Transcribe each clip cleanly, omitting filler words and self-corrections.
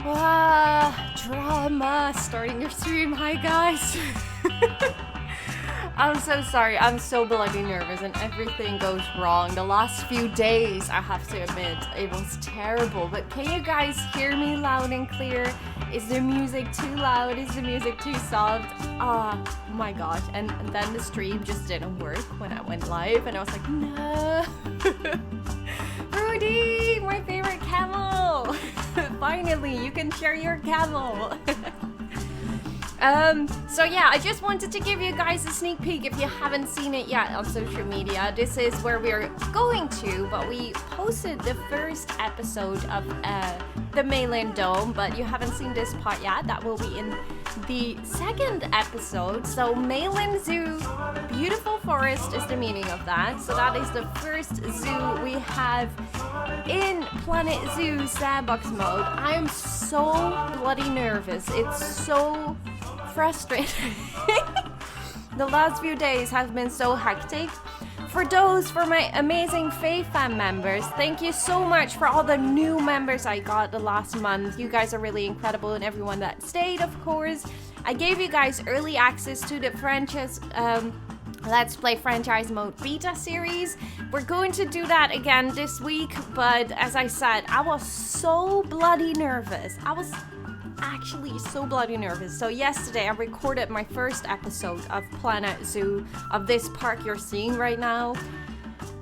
Drama starting your stream. Hi guys. I'm so sorry. I'm so bloody nervous and everything goes wrong. The last few days, I have to admit, it was terrible. But can you guys hear me loud and clear? Is the music too loud? Is the music too soft? Oh my gosh. And then the stream just didn't work when I went live and I was like, no. Rudy, my favorite camel. Finally, you can share your camel. So yeah, I just wanted to give you guys a sneak peek if you haven't seen it yet on social media. This is where we're going to, but we posted the first episode of the Maylin Dome, but you haven't seen this part yet. That will be in the second episode. So Maylin Zoo, beautiful forest is the meaning of that. So that is the first zoo we have in Planet Zoo Sandbox mode. I am so bloody nervous. It's so frustrating. The last few days have been so hectic. For my amazing Faye fan members, thank you so much for all the new members I got the last month. You guys are really incredible, and everyone that stayed, of course. I gave you guys early access to the franchise Let's Play Franchise Mode Beta series. We're going to do that again this week, but as I said, I was so bloody nervous. I was actually so bloody nervous. So yesterday I recorded my first episode of Planet Zoo, of this park you're seeing right now,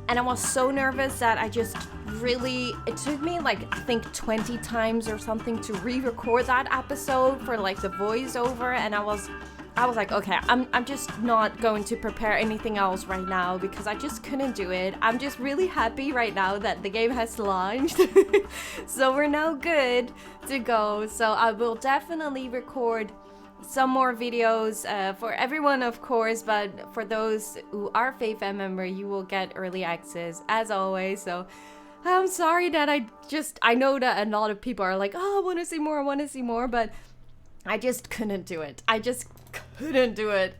and I was so nervous that I just it took me like I think 20 times or something to re-record that episode for like the voiceover, and I was like, okay, I'm just not going to prepare anything else right now because I just couldn't do it. I'm just really happy right now that the game has launched. So we're now good to go. So I will definitely record some more videos for everyone, of course, but for those who are Faye fan member, you will get early access as always. So I'm sorry that I know that a lot of people are like, oh, I want to see more, but I just couldn't do it. I just couldn't do it.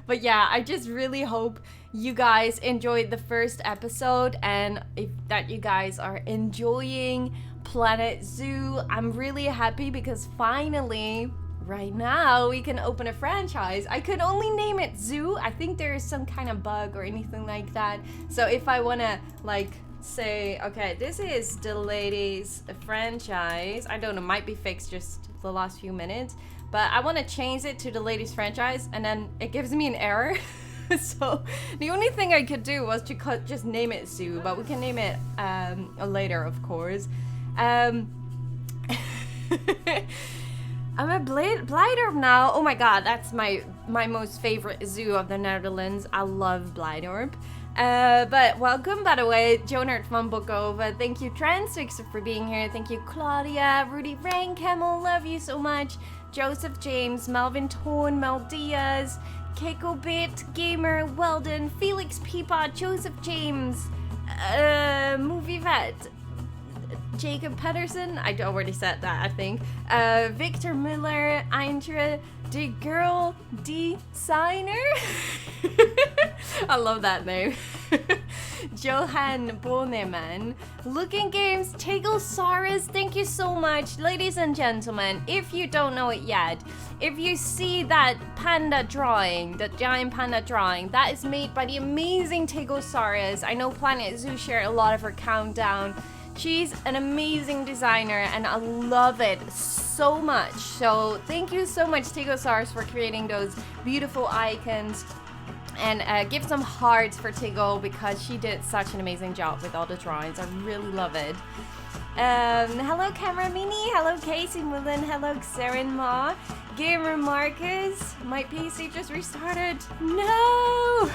But yeah, I just really hope you guys enjoyed the first episode, and that you guys are enjoying Planet Zoo. I'm really happy because finally, right now, we can open a franchise. I could only name it Zoo. I think there is some kind of bug or anything like that. So if I want to like say, okay, this is the ladies franchise, I don't know, might be fixed just the last few minutes, but I want to change it to the ladies franchise, and then it gives me an error. So the only thing I could do was to just name it Zoo, but we can name it later, of course. I'm a Blighter now. Oh my god, that's my most favorite zoo of the Netherlands. I love Blighter. But welcome, by the way, Jonert van Bokova. Thank you, Transfixer, for being here. Thank you, Claudia, Rudy Rain, Camel, love you so much. Joseph James, Melvin Toon, Mel Diaz, Keiko Bit, Gamer, Weldon, Felix Peapod, Joseph James, Movie Vet, Jacob Pedersen, I already said that, I think. Victor Miller, Eintra, the Girl Designer. I love that name. Johan Boneman, Looking Games, Tigglesaurus, thank you so much. Ladies and gentlemen, if you don't know it yet, if you see that panda drawing, that giant panda drawing, that is made by the amazing Tigglesaurus. I know Planet Zoo shared a lot of her countdown. She's an amazing designer and I love it so much. So thank you so much, Tigglesaurus, for creating those beautiful icons. And give some hearts for Tiggle because she did such an amazing job with all the drawings. I really love it. Hello Camera Mini, hello Casey Mullen, hello Xerin Ma, Gamer Marcus. My PC just restarted. No!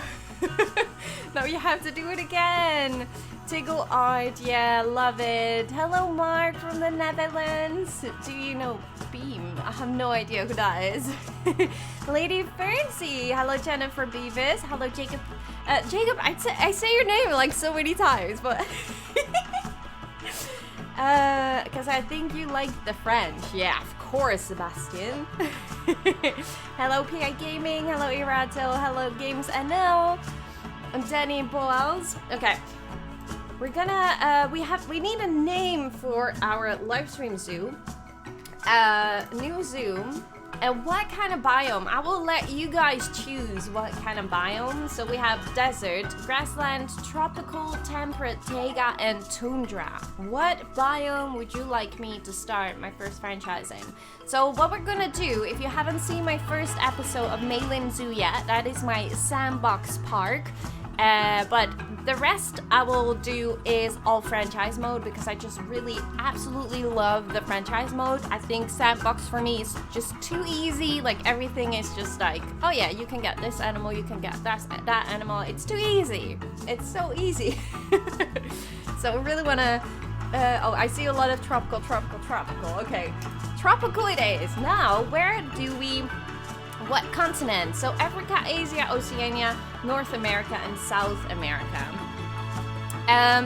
No, you have to do it again. Tiggle art, yeah, love it. Hello Mark from the Netherlands. Do you know Beam? I have no idea who that is. Lady Fernsey, hello Jennifer Beavis, hello Jacob. Jacob, I say your name like so many times, but because I think you like the French. Yeah, of course, Sebastian. Hello PI Gaming, hello Irato, hello Games NL, I'm Danny Boels. Okay. we're gonna we need a name for our live stream zoo. New zoo. And what kind of biome? I will let you guys choose what kind of biome. So we have desert, grassland, tropical, temperate, taiga, and tundra. What biome would you like me to start my first franchise in? So what we're gonna do, if you haven't seen my first episode of Maylin Zoo yet, that is my Sandbox park. But the rest I will do is all franchise mode because I just really absolutely love the franchise mode. I think Sandbox for me is just too easy. Like everything is just like, oh yeah, you can get this animal, you can get that animal. It's too easy. It's so easy. So I really wanna, oh, I see a lot of tropical. Okay, tropical it is. Now, where do we... What continent? So Africa, Asia, Oceania, North America, and South America.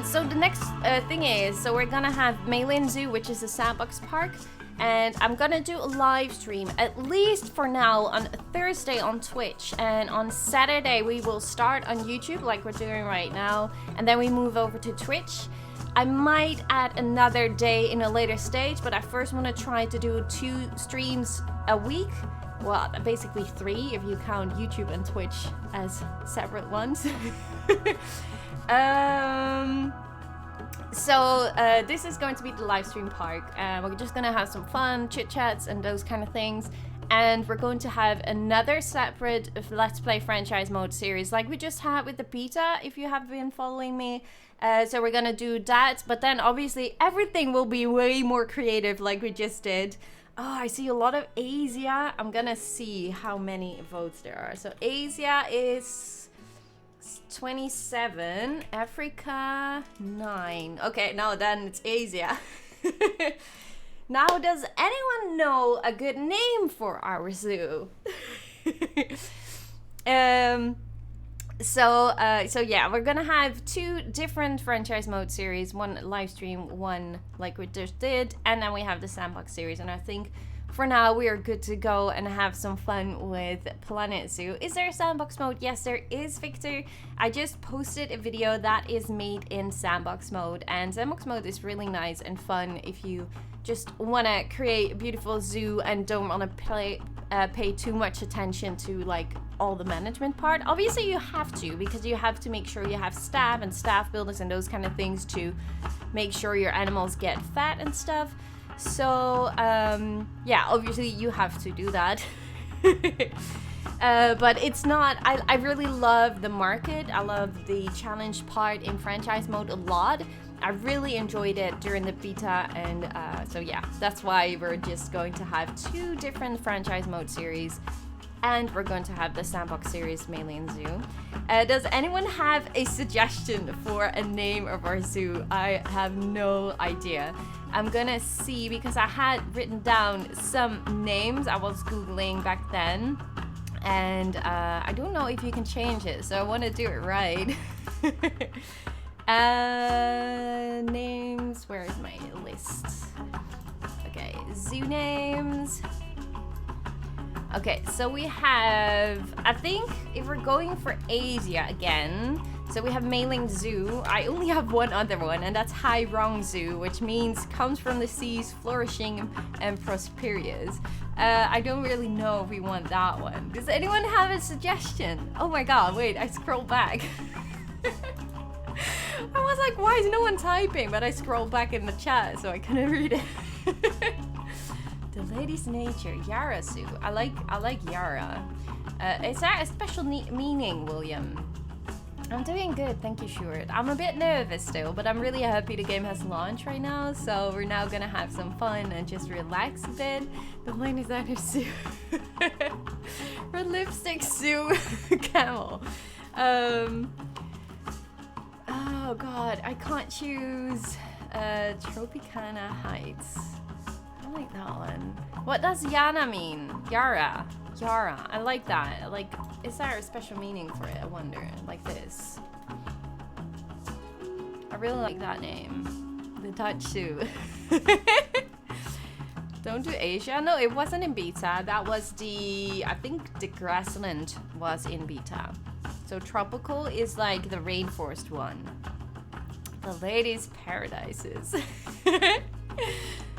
So the next thing is, so we're gonna have Maylin Zoo, which is a Sandbox park, and I'm gonna do a live stream, at least for now, on Thursday on Twitch, and on Saturday we will start on YouTube like we're doing right now, and then we move over to Twitch. I might add another day in a later stage, but I first want to try to do 2 streams a week. Well, basically 3 if you count YouTube and Twitch as separate ones. So this is going to be the live stream park. We're just gonna have some fun, chit chats and those kind of things. And we're going to have another separate Let's Play franchise mode series like we just had with the beta, if you have been following me. So we're gonna do that, but then obviously everything will be way more creative like we just did. Oh, I see a lot of Asia. I'm gonna see how many votes there are. So Asia is 27, Africa 9. Okay, now then it's Asia. Now, does anyone know a good name for our zoo? So yeah, we're gonna have 2 different franchise mode series, one live stream, one like we just did, and then we have the Sandbox series. And I think for now we are good to go and have some fun with Planet Zoo. Is there a Sandbox mode? Yes, there is, Victor. I just posted a video that is made in Sandbox mode, and Sandbox mode is really nice and fun if you just want to create a beautiful zoo and don't want to pay too much attention to like all the management part. Obviously you have to, because you have to make sure you have staff and staff builders and those kind of things to make sure your animals get fat and stuff. So yeah, obviously you have to do that. But it's not, I really love the market. I love the challenge part in franchise mode a lot. I really enjoyed it during the beta, and so yeah, that's why we're just going to have 2 different franchise mode series, and we're going to have the Sandbox series Maylin Zoo. Does anyone have a suggestion for a name of our zoo? I have no idea. I'm gonna see, because I had written down some names I was Googling back then, and I don't know if you can change it, so I want to do it right. Names, where is my list? Okay, zoo names. Okay, so we have, I think if we're going for Asia again, so we have Maylin Zoo. I only have one other one, and that's Hai Rong Zoo, which means comes from the seas, flourishing and prosperous. I don't really know if we want that one. Does anyone have a suggestion? Oh my god, wait, I scrolled back. I was like, why is no one typing? But I scrolled back in the chat, so I couldn't read it. The Lady's Nature, Yara Zoo. I like Yara. Is that a special meaning, William? I'm doing good, thank you, Stuart. I'm a bit nervous still, but I'm really happy the game has launched right now, so we're now gonna have some fun and just relax a bit. The Lady's Zoo. Red Lipstick Zoo. Camel. Oh god, I can't choose Tropicana Heights. I like that one. What does Yana mean? Yara. Yara. I like that. Like, is there a special meaning for it? I wonder. Like this. I really like that name. The Dutch Zoo. Don't do Asia. No, it wasn't in beta. That was the, I think the grassland was in beta. So tropical is like the rainforest one. The ladies' paradises.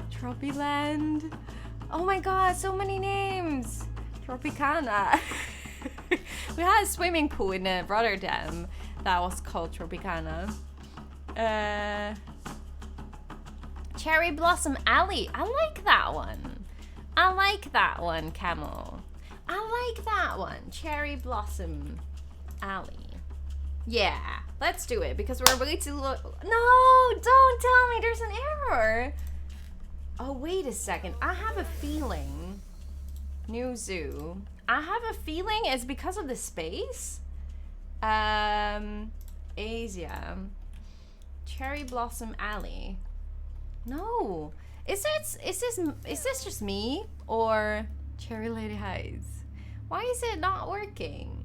Tropiland. Oh my god, so many names. Tropicana. We had a swimming pool in Rotterdam that was called Tropicana. Cherry Blossom Alley. I like that one. I like that one, Camel. I like that one. Cherry Blossom Alley. Yeah, let's do it because we're way too low. No, don't tell me there's an error. Oh, wait a second. I have a feeling. New zoo. I have a feeling it's because of the space. Asia. Cherry Blossom Alley. No. Is this just me or Cherry Lady Heights? Why is it not working?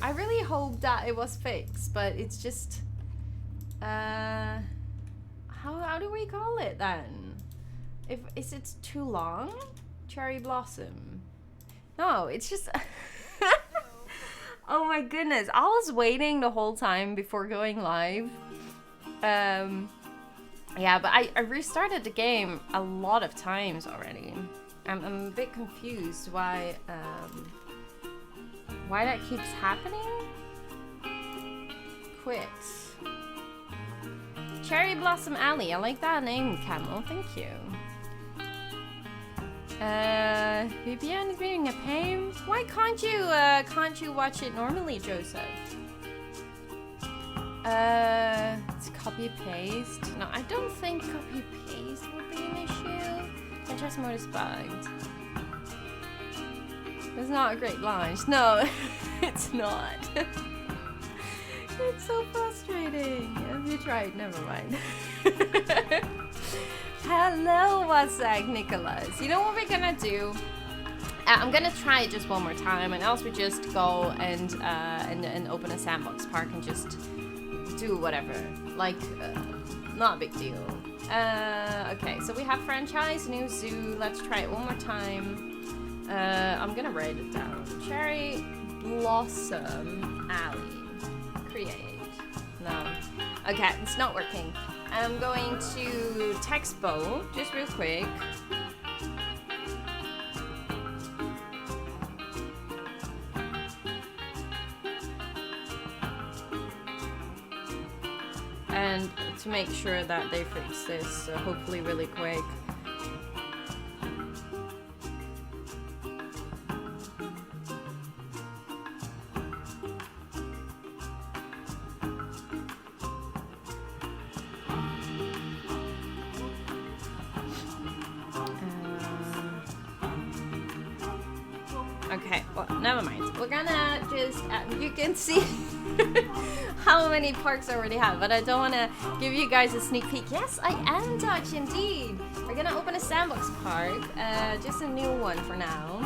I really hope that it was fixed, but it's just how do we call it then? Is it too long? Cherry Blossom. No, it's just oh my goodness. I was waiting the whole time before going live. Yeah, but I restarted the game a lot of times already. I'm a bit confused why that keeps happening. Quit. Cherry Blossom Alley. I like that name, Camel. Thank you. VPN is being a pain. Why can't you watch it normally, Joseph? It's copy paste. No, I don't think copy paste would be an issue. Adjust mode is bugged. It's not a great launch. No, it's not. It's so frustrating. Have you tried? Never mind. Hello, Wasak Nicholas. You know what we're gonna do? I'm gonna try it just one more time, and else we just go and open a sandbox park and just do whatever. Like, not a big deal. Okay, so we have franchise, new zoo. Let's try it one more time. I'm gonna write it down. Cherry Blossom Alley. Create. No. Okay, it's not working. I'm going to Textbo, just real quick. And to make sure that they fix this, hopefully really quick. Okay, well, never mind. We're gonna just, you can see how many parks I already have, but I don't want to give you guys a sneak peek. Yes, I am Dutch indeed. We're gonna open a sandbox park, just a new one for now.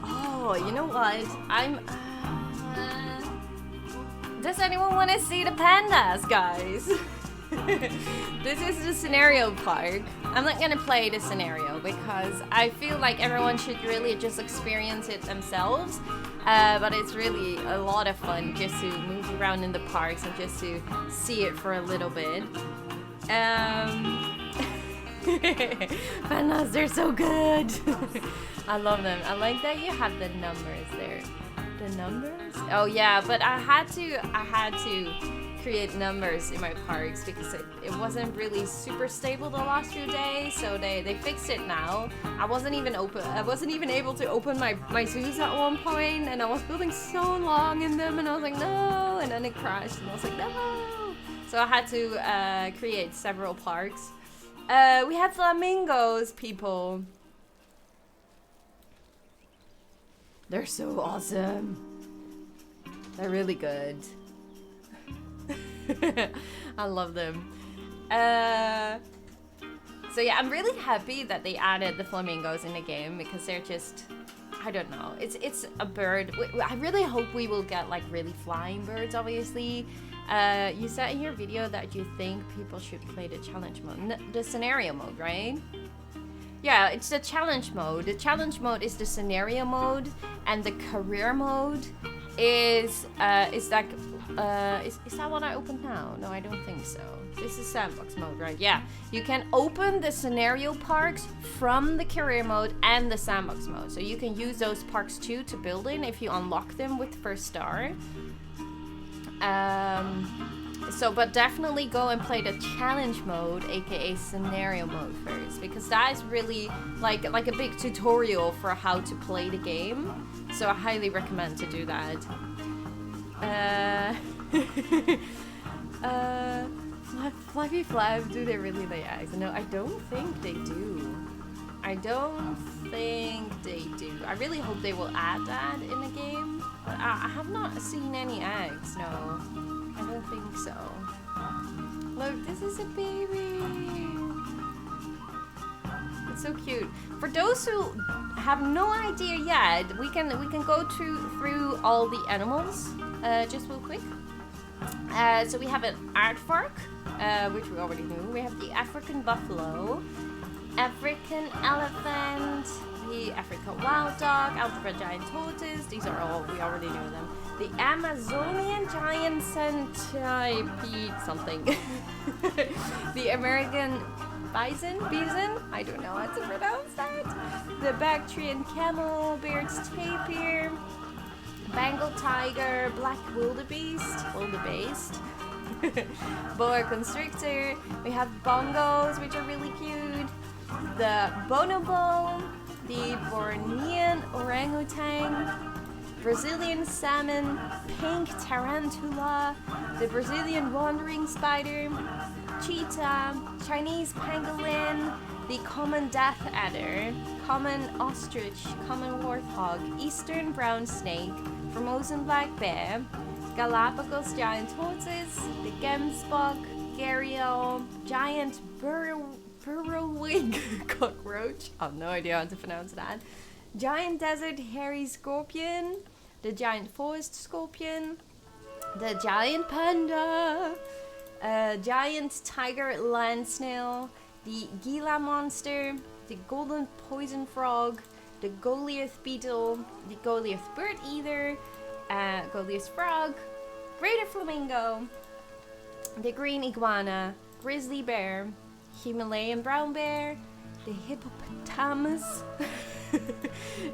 Oh, you know what? Does anyone want to see the pandas, guys? This is the scenario park. I'm not gonna play the scenario because I feel like everyone should really just experience it themselves. But it's really a lot of fun just to move around in the parks and just to see it for a little bit. Pandas, they're so good. I love them. I like that you have the numbers there. The numbers? Oh yeah, but I had to create numbers in my parks because it wasn't really super stable the last few days, so they fixed it now. I wasn't even able to open my zoos at one point, and I was building so long in them, and I was like, no, and then it crashed, and I was like, no. So I had to create several parks. We have flamingos, people. They're so awesome. They're really good. I love them. So yeah, I'm really happy that they added the flamingos in the game because they're just, I don't know, it's a bird. I really hope we will get like really flying birds, obviously. You said in your video that you think people should play the challenge mode, the scenario mode, right? Yeah, it's the challenge mode. The challenge mode is the scenario mode, and the career mode is Is that what I opened now? No, I don't think so. This is sandbox mode, right? Yeah. You can open the scenario parks from the career mode and the sandbox mode. So you can use those parks too to build in if you unlock them with first star. But definitely go and play the challenge mode, aka scenario mode first, because that is really like a big tutorial for how to play the game. So I highly recommend to do that. Fluffy Flab, do they really lay eggs? No, I don't think they do. I don't think they do. I really hope they will add that in the game. But I have not seen any eggs, no. I don't think so. Look, this is a baby. It's so cute. For those who have no idea yet, we can go through all the animals just real quick. So we have an aardvark, which we already knew. We have the African buffalo, African elephant, the African wild dog, Algebra giant tortoise. These are all, we already know them. The Amazonian giant centipede something. The American bison, I don't know how to pronounce that. The Bactrian camel, Baird's tapir, Bengal tiger, black wildebeest, boa constrictor. We have bongos, which are really cute. The bonobo, the Bornean orangutan, Brazilian salmon, pink tarantula, the Brazilian wandering spider, cheetah, Chinese pangolin, the common death adder, common ostrich, common warthog, eastern brown snake, Formosan black bear, Galapagos giant tortoise, the gemsbok, gharial, giant burrowing cockroach. I have no idea how to pronounce that. Giant desert hairy scorpion, the giant forest scorpion, the giant panda, giant tiger land snail, the Gila monster, the golden poison frog, the Goliath beetle, the Goliath bird eater, Goliath frog, greater flamingo, the green iguana, grizzly bear, Himalayan brown bear, the hippopotamus,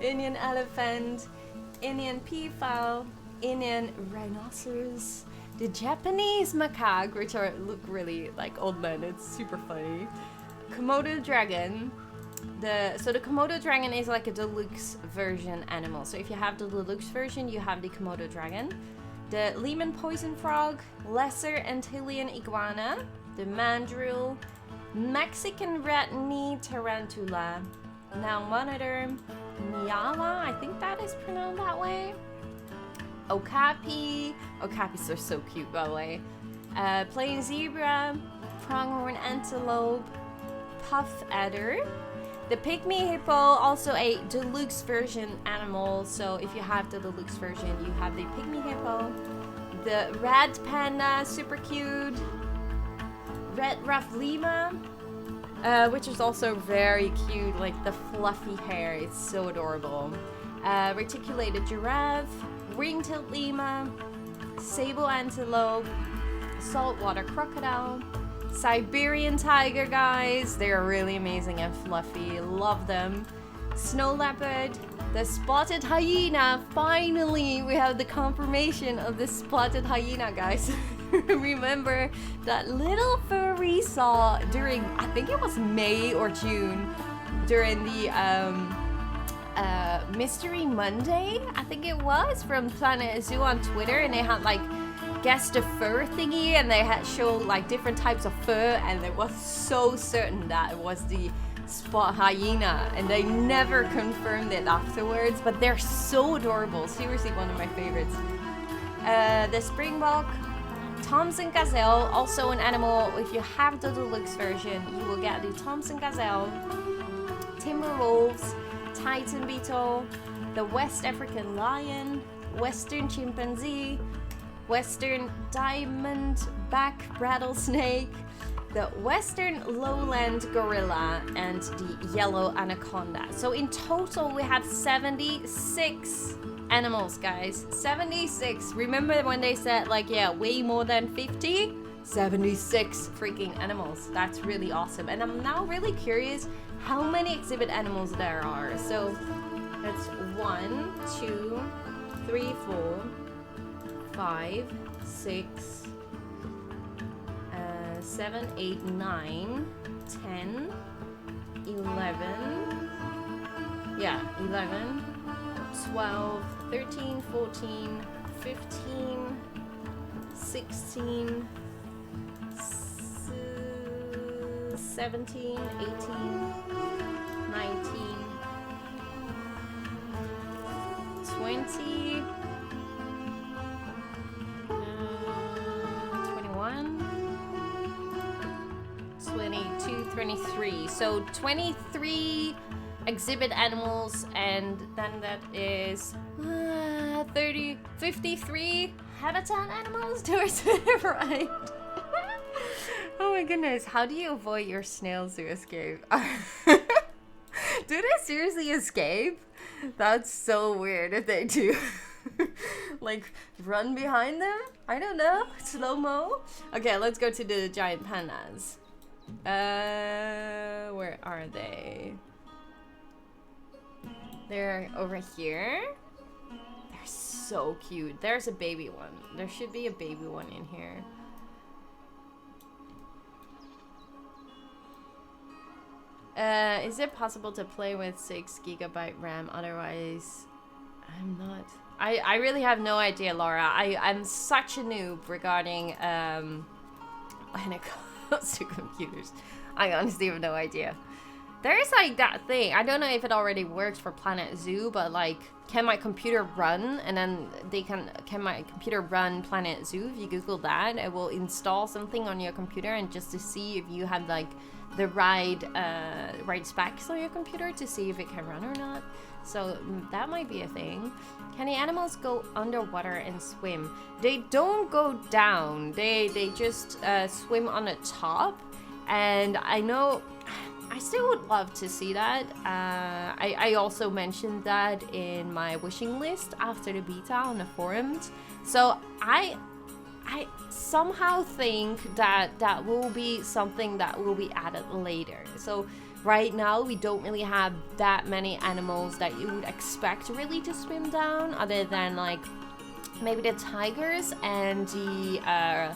Indian elephant, Indian peafowl, Indian rhinoceros, the Japanese macaque, which look really like old men. It's super funny. Komodo dragon. The Komodo dragon is like a deluxe version animal. So if you have the deluxe version, you have the Komodo dragon. The Lehman poison frog, lesser Antillean iguana, the mandrill, Mexican red knee tarantula, now monitor, Nyala, I think that is pronounced that way. Okapis are so cute, by the way. Plain zebra, pronghorn antelope, puff adder. The pygmy hippo, also a deluxe version animal. So if you have the deluxe version, you have the pygmy hippo. The red panda, super cute. Red ruff llama, which is also very cute, like the fluffy hair, it's so adorable. Reticulated giraffe, ring-tailed llama, sable antelope, saltwater crocodile, Siberian tiger, guys, they're really amazing and fluffy, love them. Snow leopard, the spotted hyena, finally we have the confirmation of the spotted hyena, guys. Remember that little fur we saw during, I think it was May or June, during the Mystery Monday, I think it was, from Planet Zoo on Twitter, and they had like guessed a fur thingy, and they had showed like different types of fur, and they was so certain that it was the spot hyena, and they never confirmed it afterwards, but they're so adorable, seriously one of my favorites. The springbok, Thompson gazelle, also an animal. If you have the deluxe version, you will get the Thompson gazelle, timber wolves, Titan beetle, the West African lion, Western chimpanzee, Western diamondback rattlesnake, the Western lowland gorilla, and the yellow anaconda. So in total we have 76 animals, guys. 76. Remember when they said like, yeah, way more than 50? 76 freaking animals. That's really awesome. And I'm now really curious how many exhibit animals there are. So that's 1, 2, 3, 4, 5, 6, 7, 8, 9, 10, 11. Yeah, 11, 12, 13, 14, 15, 16, 17, 18, 19, 20, 21, 22, 23. So 23 exhibit animals, and then that is 30, 53 habitat animals. Do I say it right? Oh my goodness, how do you avoid your snails to escape? Do they seriously escape? That's so weird if they do. Like, run behind them? I don't know. Slow-mo? Okay, let's go to the giant pandas. Where are they? They're over here. They're so cute. There's a baby one. There should be a baby one in here. Is it possible to play with 6 GB RAM? Otherwise, I'm not. I really have no idea, Laura. I'm such a noob regarding when it comes to computers. I honestly have no idea. There's like that thing. I don't know if it already works for Planet Zoo, but like, can my computer run? And then can my computer run Planet Zoo? If you Google that, it will install something on your computer, and just to see if you have like the right specs on your computer to see if it can run or not. So that might be a thing. Can the animals go underwater and swim? They don't go down. They just swim on the top. And I know, I still would love to see that. I also mentioned that in my wishing list after the beta on the forums. So I somehow think that that will be something that will be added later. So right now we don't really have that many animals that you would expect really to swim down, other than like maybe the tigers and the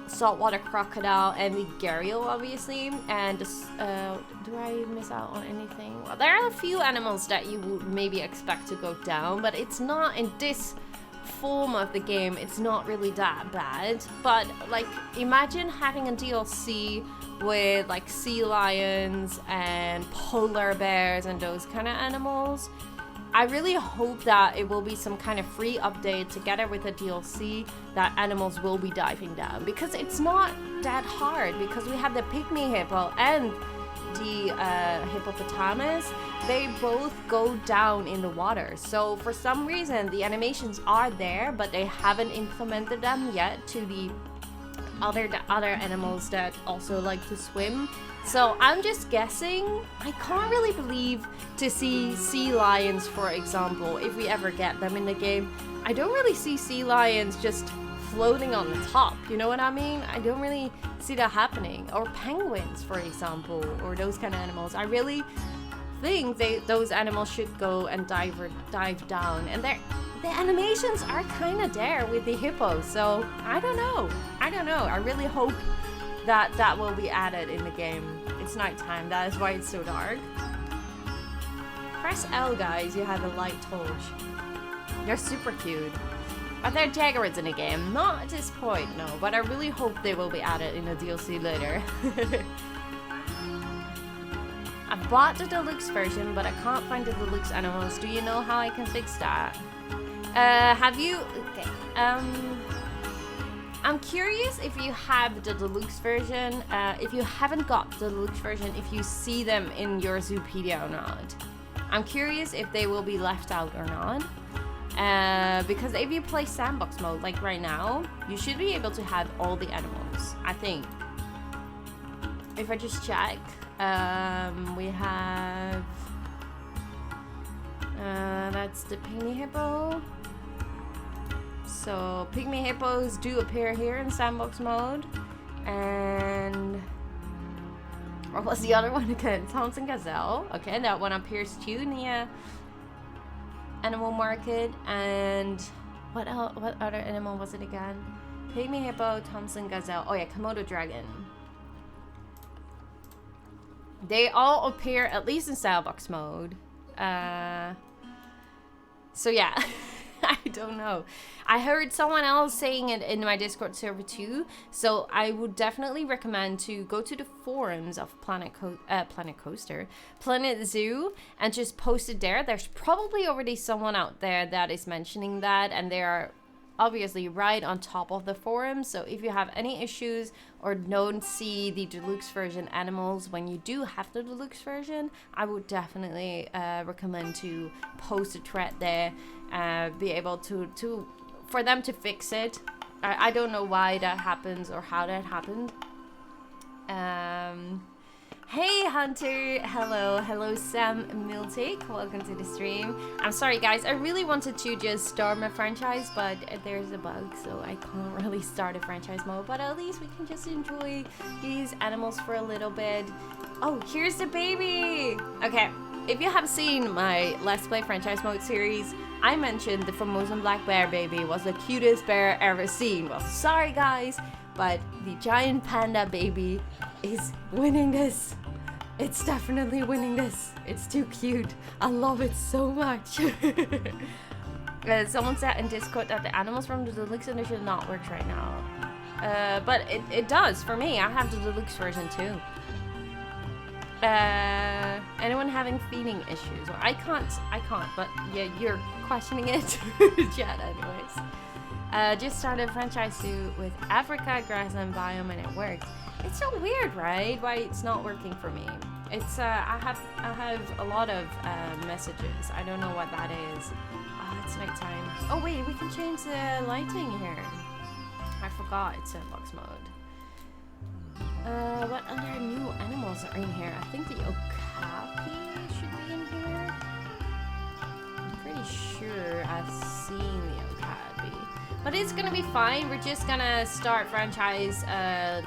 saltwater crocodile and the gharial, obviously. And do I miss out on anything? Well, there are a few animals that you would maybe expect to go down, but it's not in this form of the game. It's not really that bad. But like, imagine having a DLC with like sea lions and polar bears and those kind of animals. I really hope that it will be some kind of free update together with a DLC that animals will be diving down, because it's not that hard, because we have the pygmy hippo and the hippopotamus. They both go down in the water. So for some reason the animations are there, but they haven't implemented them yet to the other animals that also like to swim. So I'm just guessing. I can't really believe to see sea lions, for example, if we ever get them in the game. I don't really see sea lions just floating on the top, you know what I mean? I don't really see that happening. Or penguins, for example, or those kind of animals. I really think those animals should go and dive down. And the animations are kind of there with the hippos, so I don't know. I really hope that will be added in the game. It's nighttime, that is why it's so dark. Press L, guys, you have a light torch. They're super cute. Are there jaguars in the game? Not at this point, no, but I really hope they will be added in a DLC later. I bought the deluxe version, but I can't find the deluxe animals. Do you know how I can fix that? Have you... Okay, I'm curious if you have the deluxe version, if you haven't got the deluxe version, if you see them in your Zoopedia or not. I'm curious if they will be left out or not. Because if you play Sandbox mode, like right now, you should be able to have all the animals, I think. If I just check, we have... That's the pygmy hippo. So pygmy hippos do appear here in sandbox mode. And what was the other one again? Thompson gazelle. Okay, that one appears too near animal market. And what else? What other animal was it again? Pygmy hippo, Thompson gazelle. Oh yeah, Komodo dragon. They all appear at least in sandbox mode. So yeah, I don't know. I heard someone else saying it in my Discord server too. So I would definitely recommend to go to the forums of Planet Zoo, and just post it there. There's probably already someone out there that is mentioning that, and they are obviously right on top of the forum. So if you have any issues or don't see the deluxe version animals when you do have the deluxe version, I would definitely recommend to post a thread there, be able to for them to fix it. I don't know why that happens or how that happened. Hey Hunter, hello Sam Miltic, welcome to the stream. I'm sorry guys, I really wanted to just start my franchise, but there's a bug, so I can't really start a franchise mode, but at least we can just enjoy these animals for a little bit. Oh, here's the baby! Okay, if you have seen my Let's Play franchise mode series, I mentioned the Formosan black bear baby was the cutest bear ever seen. Well, sorry guys, but the giant panda baby is winning this. It's definitely winning this. It's too cute. I love it so much. Someone said in Discord that the animals from the deluxe edition not works right now. But it does for me. I have the deluxe version too. Anyone having feeding issues? Well, I can't, but yeah, you're questioning it. Chat anyways. Just started a franchise too with Africa, grassland biome, and it works. It's so weird, right? Why it's not working for me. It's I have a lot of messages. I don't know what that is. Oh, it's nighttime. Oh wait, we can change the lighting here. I forgot it's sandbox mode. What other new animals are in here? I think the okapi should be in here. I'm pretty sure I've seen the okapi. But it's gonna be fine. We're just gonna start franchise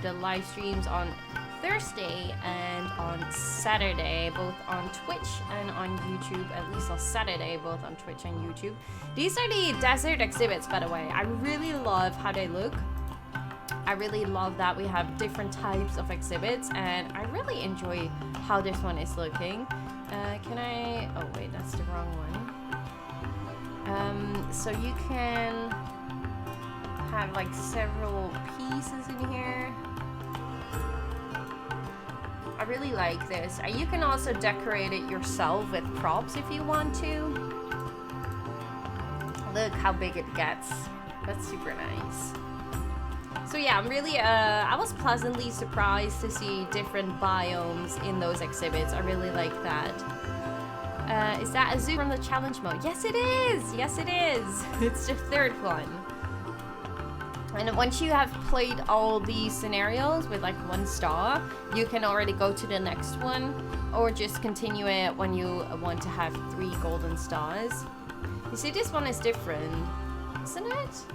the live streams on Thursday and on Saturday, both on Twitch and on YouTube. At least on Saturday, both on Twitch and YouTube. These are the desert exhibits, by the way. I really love how they look. I really love that we have different types of exhibits, and I really enjoy how this one is looking. Can I... Oh wait, that's the wrong one. So you can have like several pieces in here. I really like this. You can also decorate it yourself with props if you want to. Look how big it gets. That's super nice. So yeah, I'm really, I was pleasantly surprised to see different biomes in those exhibits. I really like that. Is that a zoo from the challenge mode? Yes, it is! Yes, it is! It's the third one. And once you have played all these scenarios with like 1 star, you can already go to the next one, or just continue it when you want to have 3 golden stars. You see, this one is different, isn't it?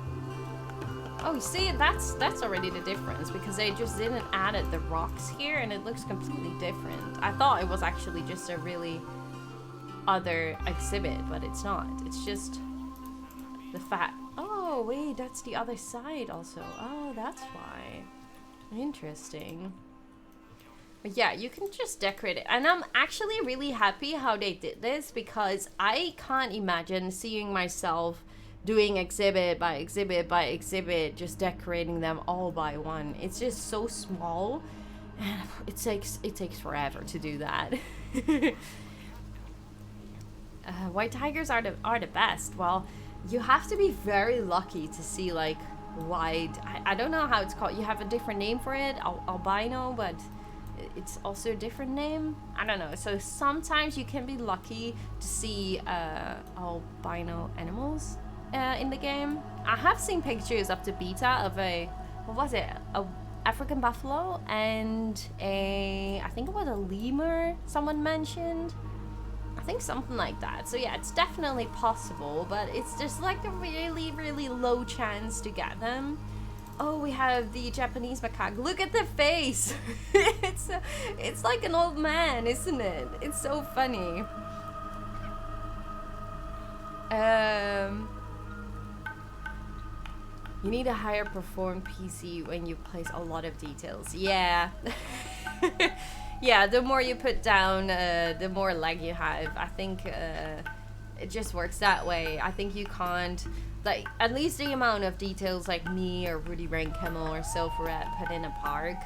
Oh, you see, that's already the difference, because they just didn't add the rocks here, and it looks completely different. I thought it was actually just a really other exhibit, but it's not. It's just the fact. Oh, wait, that's the other side also. Oh, that's why. Interesting. But yeah, you can just decorate it. And I'm actually really happy how they did this, because I can't imagine seeing myself doing exhibit by exhibit by exhibit, just decorating them all by one. It's just so small, and it takes forever to do that. White tigers are the best. Well, you have to be very lucky to see like white. I don't know how it's called. You have a different name for it, albino, but it's also a different name. I don't know. So sometimes you can be lucky to see albino animals in the game. I have seen pictures of the beta of a, what was it, a African buffalo and I think it was a lemur someone mentioned. I think something like that. So yeah, it's definitely possible, but it's just like a really, really low chance to get them. Oh, we have the Japanese macaque. Look at the face. It's like an old man, isn't it? It's so funny. You need a higher perform PC when you place a lot of details. Yeah. Yeah, the more you put down, the more lag you have. I think it just works that way. I think you can't, like, at least the amount of details like me or Rudy Rankemmel or Silverette put in a park,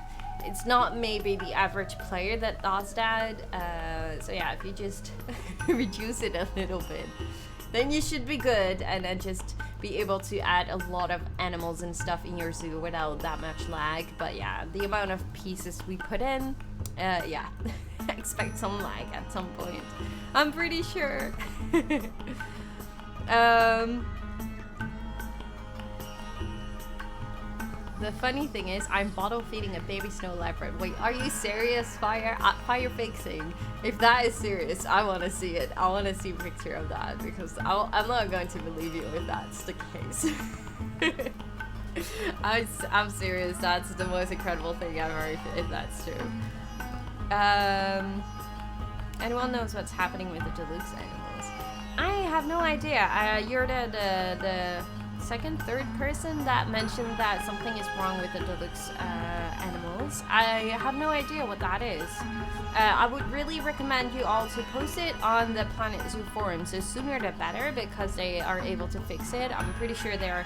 it's not maybe the average player that does that. So yeah, if you just reduce it a little bit, then you should be good and then just be able to add a lot of animals and stuff in your zoo without that much lag. But yeah, the amount of pieces we put in, yeah, expect some lag at some point, I'm pretty sure. The funny thing is, I'm bottle feeding a baby snow leopard. Wait, are you serious, Fire? Fire fixing. If that is serious, I want to see it. I want to see a picture of that because I'm not going to believe you if that's the case. I'm serious. That's the most incredible thing ever if that's true. Anyone knows what's happening with the deluxe animals? I have no idea. You're the second, third person that mentioned that something is wrong with the deluxe animals. I have no idea what that is. I would really recommend you all to post it on the Planet Zoo forums. The sooner the better because they are able to fix it. I'm pretty sure they're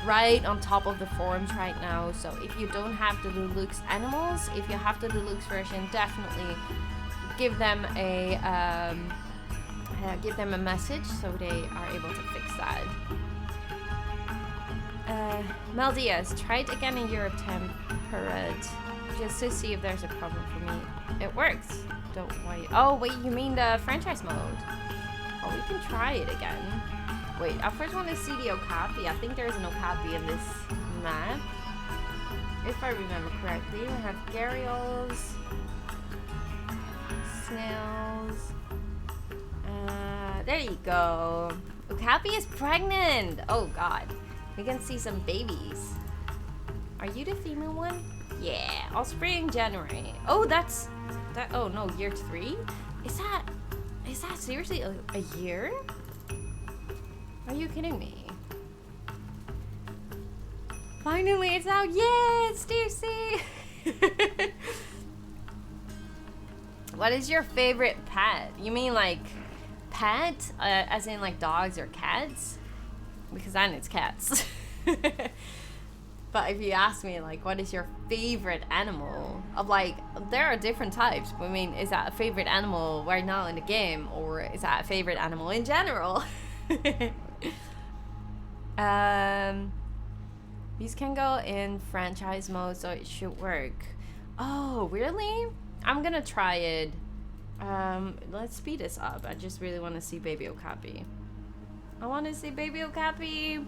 right on top of the forums right now. So if you don't have the deluxe animals, if you have the deluxe version, definitely give them a message so they are able to fix that. Mel Diaz, try it again in Europe temperate, just to see if there's a problem for me. It works. Don't wait. Oh wait, you mean the franchise mode? Oh, we can try it again. Wait, I first want to see the okapi. I think there's an okapi in this map, if I remember correctly. We have gharials, snails. There you go. Okapi is pregnant. Oh god. We can see some babies. Are you the female one? Yeah, offspring January. Oh, that's that. Oh no, year 3. Is that seriously a year? Are you kidding me? Finally, it's out. Yeah, it's Stacey. What is your favorite pet? You mean like pet, as in like dogs or cats? Because then it's cats. But if you ask me like what is your favorite animal, of like there are different types. I mean, is that a favorite animal right now in the game, or is that a favorite animal in general? These can go in franchise mode, so it should work. Oh really? I'm gonna try it. Let's speed this up. I just really want to see baby okapi. I want to see baby okapi.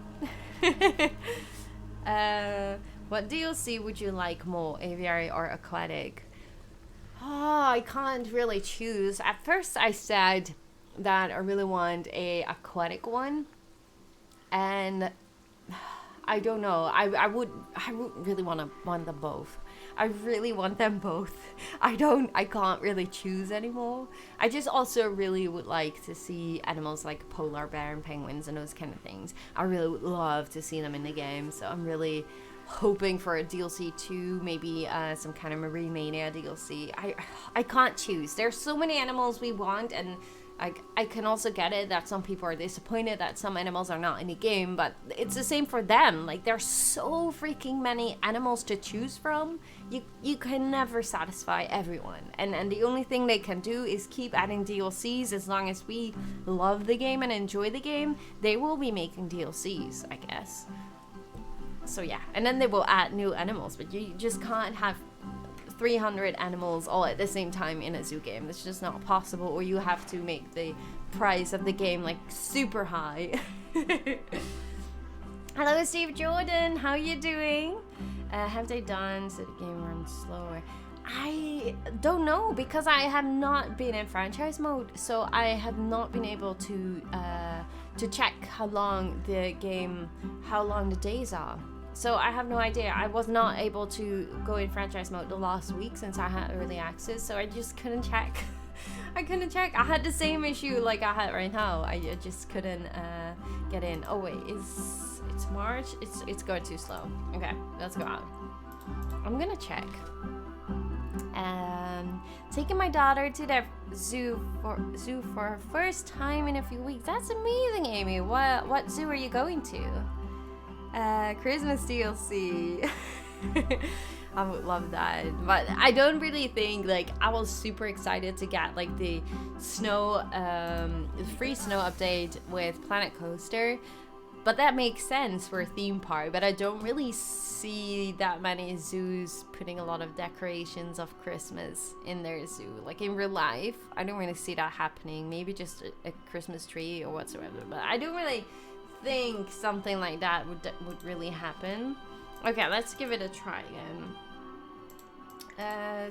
What DLC would you like more, aviary or aquatic? Oh, I can't really choose. At first I said that I really want a aquatic one, and I don't know. I would really want them both. I really want them both. I can't really choose anymore. I just also really would like to see animals like polar bear and penguins and those kind of things. I really would love to see them in the game. So I'm really hoping for a DLC 2, maybe some kind of Marine Mania DLC. I can't choose. There's so many animals we want, and I can also get it that some people are disappointed that some animals are not in the game, but it's the same for them. Like, there's so freaking many animals to choose from. You can never satisfy everyone, and the only thing they can do is keep adding DLCs. As long as we love the game and enjoy the game, they will be making DLCs, I guess. So yeah, and then they will add new animals, but you just can't have 300 animals all at the same time in a zoo game. It's just not possible, or you have to make the price of the game like super high. Hello Steve Jordan, how you doing? Have they done so the game runs slower? I don't know, because I have not been in franchise mode, so I have not been able to check how long the days are. So I have no idea. I was not able to go in franchise mode the last week since I had early access, so I just couldn't check. I couldn't check. I had the same issue like I had right now. I just couldn't get in. Oh wait, it's March? It's going too slow. Okay, let's go out. I'm gonna check. Taking my daughter to the zoo for her first time in a few weeks. That's amazing, Amy. What zoo are you going to? Christmas DLC. I would love that, but I don't really think, like, I was super excited to get like the snow, free snow update with Planet Coaster. But that makes sense for a theme park, but I don't really see that many zoos putting a lot of decorations of Christmas in their zoo. Like in real life, I don't really see that happening. Maybe just a Christmas tree or whatsoever, but I don't really think something like that would really happen. Okay, let's give it a try again.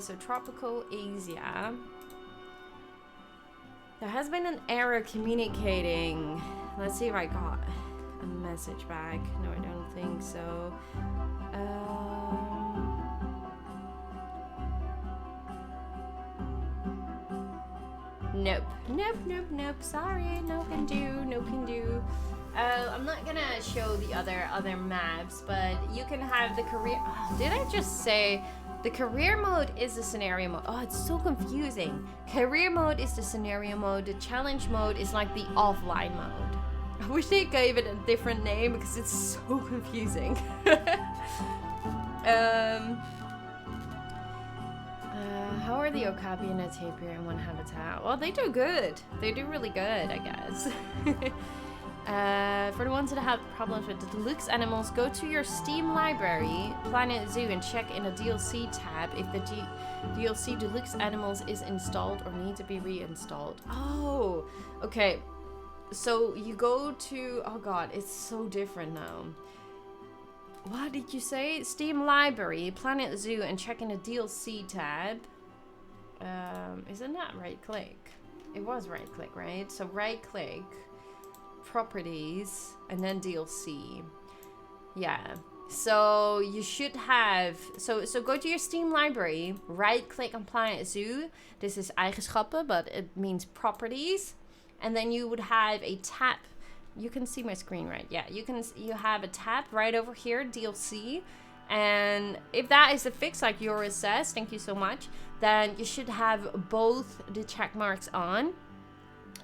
So Tropical Asia. There has been an error communicating. Let's see if I got a message back. No, I don't think so. Nope. Sorry, no can do. I'm not gonna show the other maps, but you can have the career. Oh, did I just say the career mode is the scenario mode? Oh, it's so confusing. Career mode is the scenario mode. The challenge mode is like the offline mode. I wish they gave it a different name because it's so confusing. How are the okapi and the tapir in one habitat? Well, they do good. They do really good, I guess. For the ones that have problems with the deluxe animals, go to your Steam library, Planet Zoo, and check in the DLC tab if the DLC deluxe animals is installed or need to be reinstalled. Oh, okay. So you go to, oh god, it's so different now. What did you say? Steam library, Planet Zoo, and check in the DLC tab. Isn't that right click? It was right click, right? So right click, properties, and then DLC. Yeah. So you should have, so go to your Steam library, right click on Planet Zoo. This is eigenschappen, but it means properties. And then you would have a tab. You can see my screen, right? Yeah, you have a tab right over here, DLC. And if that is a fix, like Yoris says, thank you so much, then you should have both the check marks on.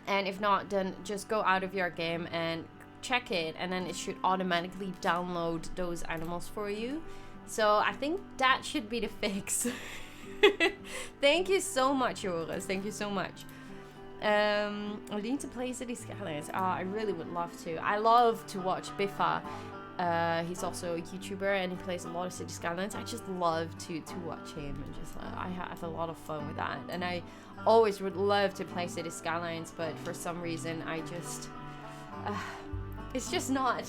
And if not, then just go out of your game and check it, and then it should automatically download those animals for you. So I think that should be the fix. Thank you so much, Joris. Thank you so much. I need to play City Skylines. I really would love to. I love to watch Biffa. He's also a YouTuber and he plays a lot of City Skylines. I just love to watch him, and just I have a lot of fun with that. And I always would love to play City Skylines, but for some reason I just it's just not.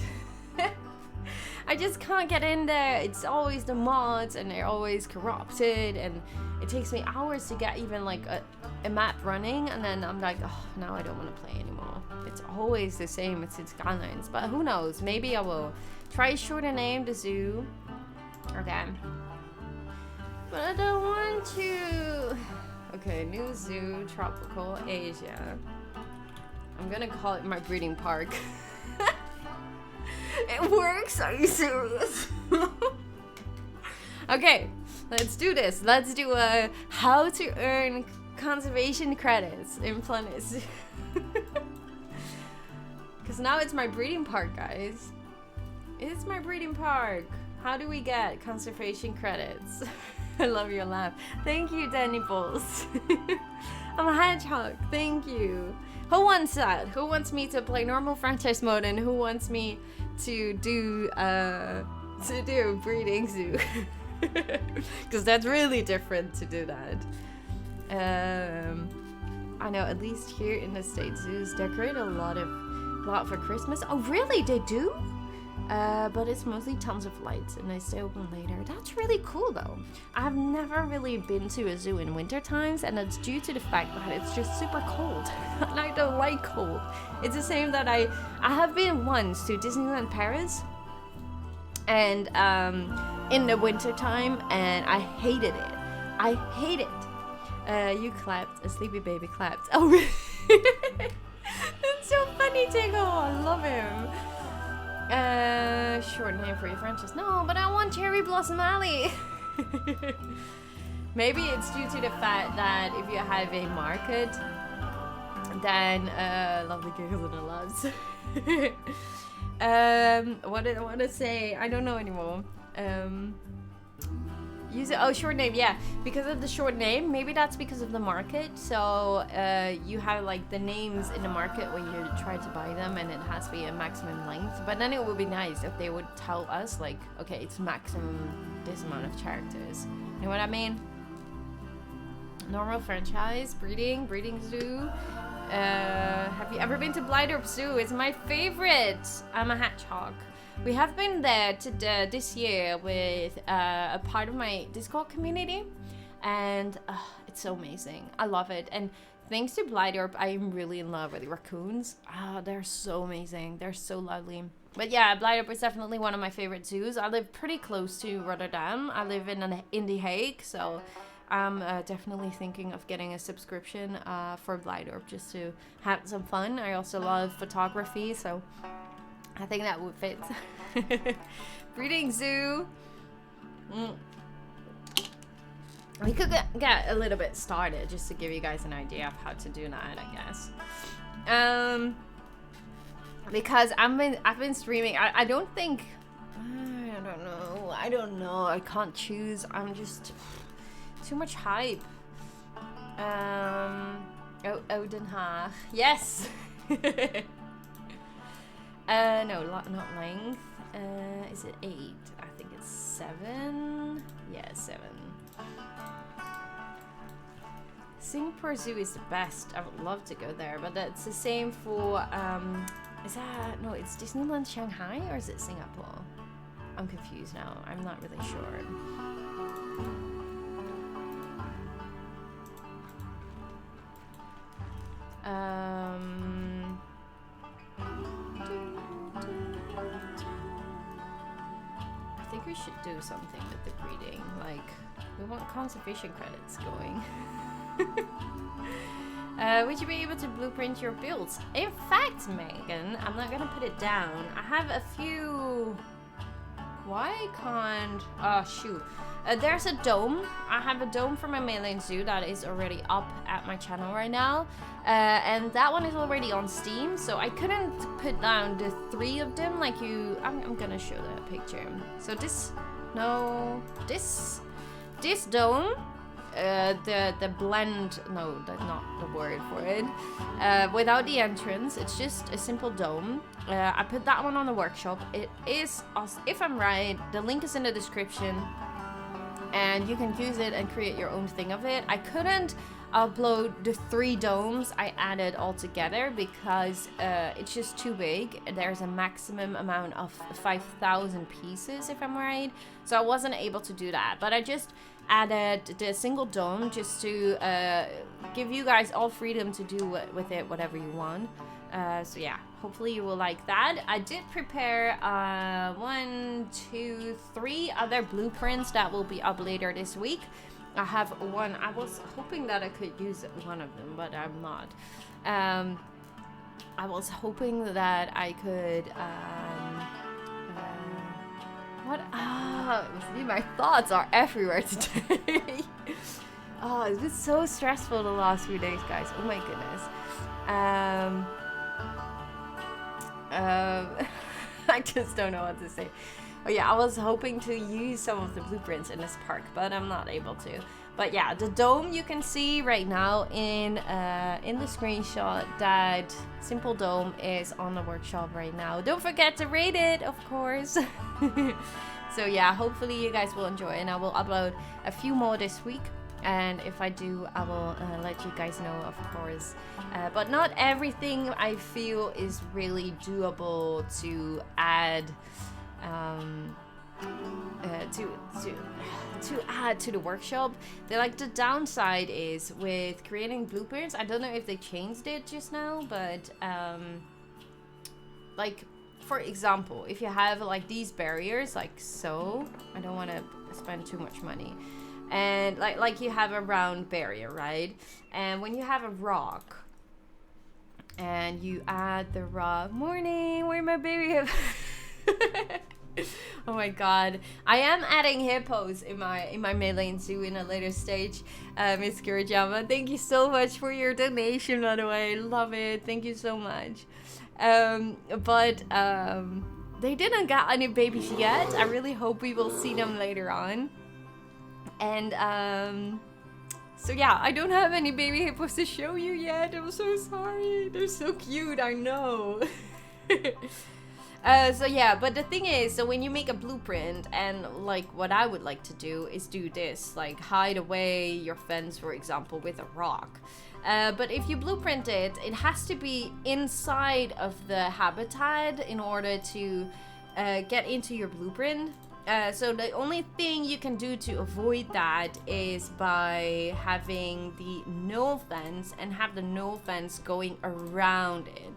I just can't get in there. It's always the mods and they're always corrupted, and it takes me hours to get even like a map running, and then I'm like, oh, now I don't want to play anymore. It's always the same with City Skylines, but who knows, maybe I will try shorter name the zoo. Okay, but I don't want to. Okay, new zoo, Tropical Asia. I'm gonna call it my breeding park. It works? Are you serious? Okay, let's do this. Let's do a how to earn conservation credits in Planet Zoo. Because now it's my breeding park, guys. It's my breeding park. How do we get conservation credits? I love your laugh. Thank you, Danny Bulls. I'm a hedgehog. Thank you. Who wants that? Who wants me to play normal franchise mode, and who wants me to do breeding zoo? Because that's really different to do that. I know, at least here in the States, zoos decorate a lot for Christmas. Oh, really? They do? But it's mostly tons of lights and they stay open later. That's really cool though. I've never really been to a zoo in winter times, and it's due to the fact that it's just super cold. And I don't like cold. It's the same that I have been once to Disneyland Paris, and in the winter time, and I hated it. I hate it. You clapped. A sleepy baby clapped. Oh really? It's so funny, Tingle. I love him. Short name for your franchise. No, but I want Cherry Blossom Alley. Maybe it's due to the fact that if you have a market, then lovely giggles and a loves. What did I want to say? I don't know anymore. Use it. Oh, short name. Yeah, because of the short name. Maybe that's because of the market. So you have like the names in the market when you try to buy them, and it has to be a maximum length. But then it would be nice if they would tell us like, okay, it's maximum this amount of characters. You know what I mean? Normal franchise, breeding zoo. Have you ever been to Blighter Zoo? It's my favorite. I'm a hedgehog. We have been there this year with a part of my Discord community, and it's so amazing. I love it. And thanks to Blighter, I'm really in love with the raccoons. They're so amazing. They're so lovely. But yeah, Blighter is definitely one of my favorite zoos. I live pretty close to Rotterdam. I live in The Hague, so I'm definitely thinking of getting a subscription for Blighter just to have some fun. I also love photography, so I think that would fit. Breeding zoo. We could get a little bit started just to give you guys an idea of how to do that, I guess. Because I've been streaming. I don't think. I don't know. I can't choose. I'm just too much hype. Odin Haag. Yes. No, not length. Is it 8? I think it's 7. Yeah, 7. Singapore Zoo is the best. I would love to go there, but that's the same for is that no? It's Disneyland Shanghai, or is it Singapore? I'm confused now. I'm not really sure. I think we should do something with the breeding. Like, we want conservation credits going. Would you be able to blueprint your builds? In fact, Megan, I'm not gonna put it down. I have a few. Why can't? Oh shoot. There's a dome. I have a dome for my Maylin Zoo that is already up at my channel right now. And that one is already on Steam, so I couldn't put down the 3 of them like you. I'm gonna show the picture. So this dome, the blend, no, that's not the word for it. Without the entrance, it's just a simple dome. I put that one on the workshop. It is, if I'm right, the link is in the description, and you can use it and create your own thing of it. I couldn't upload the 3 domes I added all together because it's just too big. There's a maximum amount of 5,000 pieces, if I'm right, so I wasn't able to do that. But I just added the single dome just to give you guys all freedom to do with it whatever you want. So yeah, hopefully you will like that. I did prepare 1, 2, 3 other blueprints that will be up later this week. I have one. I was hoping that I could use one of them, but I'm not. I was hoping that I could my thoughts are everywhere today. Oh, it's been so stressful the last few days, guys. Oh my goodness. I just don't know what to say. Oh yeah, I was hoping to use some of the blueprints in this park, but I'm not able to. But yeah, the dome you can see right now in the screenshot. That simple dome is on the workshop right now. Don't forget to rate it, of course. So yeah, hopefully you guys will enjoy, and I will upload a few more this week. And if I do, I will let you guys know, of course. But not everything I feel is really doable to add to add to the workshop. The downside is with creating blueprints. I don't know if they changed it just now, but like for example, if you have like these barriers, like so, I don't want to spend too much money, and like you have a round barrier, right? And when you have a rock and you add the rock, morning, where my baby oh my god, I am adding hippos in my Maylin Zoo in a later stage. Miss Kurajama, thank you so much for your donation, by the way. Love it, thank you so much. But they didn't get any babies yet. I really hope we will see them later on. And so yeah, I don't have any baby hippos to show you yet. I'm so sorry. They're so cute, I know. So yeah, but the thing is, so when you make a blueprint, and like what I would like to do is do this, like hide away your fence, for example, with a rock. But if you blueprint it, it has to be inside of the habitat in order to get into your blueprint. So the only thing you can do to avoid that is by having the null fence and have the null fence going around it.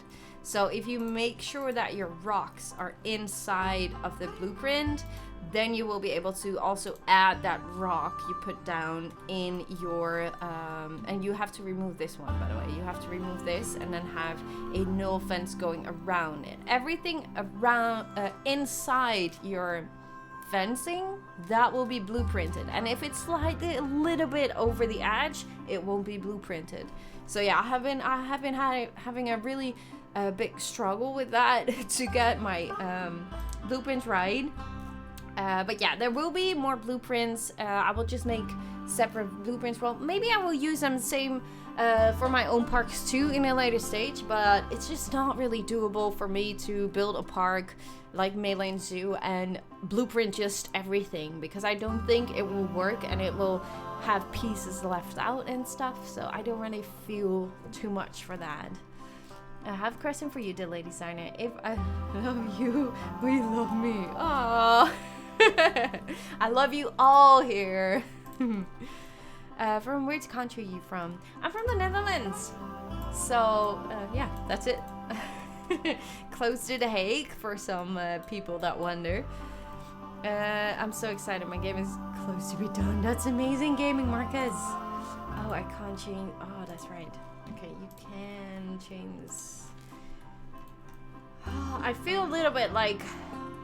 So if you make sure that your rocks are inside of the blueprint, then you will be able to also add that rock you put down in your, and you have to remove this one, by the way. You have to remove this and then have a null fence going around it. Everything around, inside your fencing, that will be blueprinted. And if it's slightly a little bit over the edge, it won't be blueprinted. So yeah, I have been having a really big struggle with that to get my blueprints right. But yeah, there will be more blueprints. I will just make separate blueprints. Well, maybe I will use them same for my own parks too in a later stage, but it's just not really doable for me to build a park like Maylin Zoo and blueprint just everything, because I don't think it will work and it will have pieces left out and stuff. So I don't really feel too much for that. I have a question for you, the lady designer. If I love you, we love me. Aww. I love you all here. From which country are you from? I'm from the Netherlands. So, yeah, that's it. Close to The Hague for some people that wonder. I'm so excited. My game is close to be done. That's amazing gaming, Marcus. Oh, I can't change. Oh, that's right. Okay, you can change this. I feel a little bit like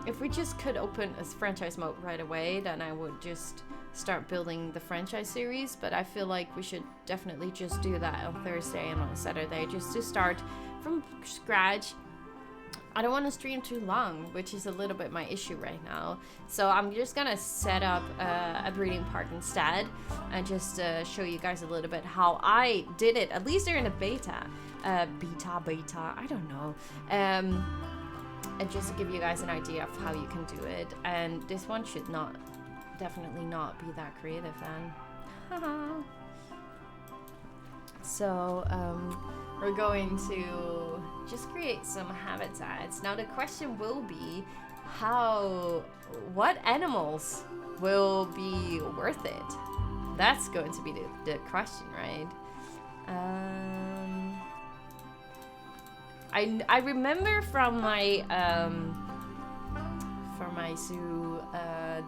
if we just could open a franchise mode right away, then I would just start building the franchise series. But I feel like we should definitely just do that on Thursday and on Saturday, just to start from scratch. I don't want to stream too long, which is a little bit my issue right now. So I'm just gonna set up a breeding park instead and just show you guys a little bit how I did it, at least during the beta. Beta, I don't know. And just to give you guys an idea of how you can do it. And this one should definitely not be that creative then. So, we're going to just create some habitats. Now the question will be what animals will be worth it? That's going to be the question, right? I remember from my zoo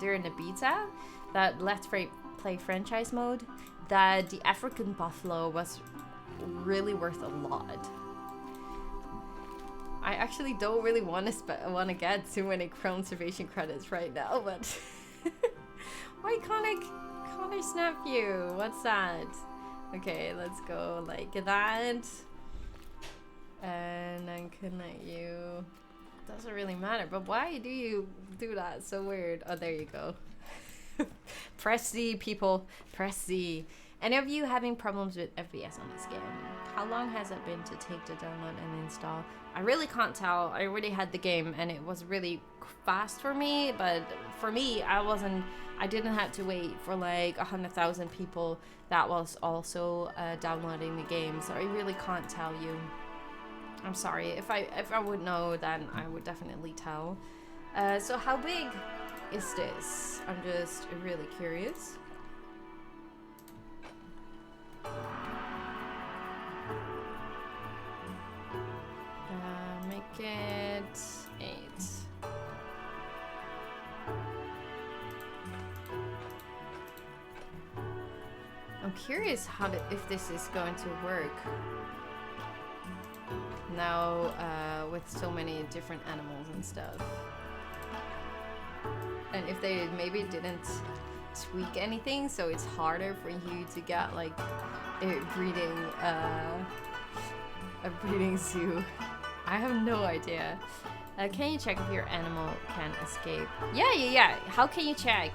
during the beta, that Let's Play franchise mode, that the African buffalo was really worth a lot. I actually don't really want to get too many conservation credits right now, but why can't I snap you? What's that? Okay, let's go like that, and then connect you. Doesn't really matter, but why do you do that? So weird. Oh, there you go. Press Z, people. Press Z. Any of you having problems with FPS on this game? How long has it been to take the download and install? I really can't tell. I already had the game and it was really fast for me, but for me, I didn't have to wait for like 100,000 people that was also downloading the game, so I really can't tell you. I'm sorry. If I would know, then I would definitely tell. So how big is this? I'm just really curious. Make it 8. I'm curious if this is going to work now with so many different animals and stuff. And if they maybe didn't tweak anything, so it's harder for you to get like a breeding zoo. I have no idea. Can you check if your animal can escape? Yeah. How can you check?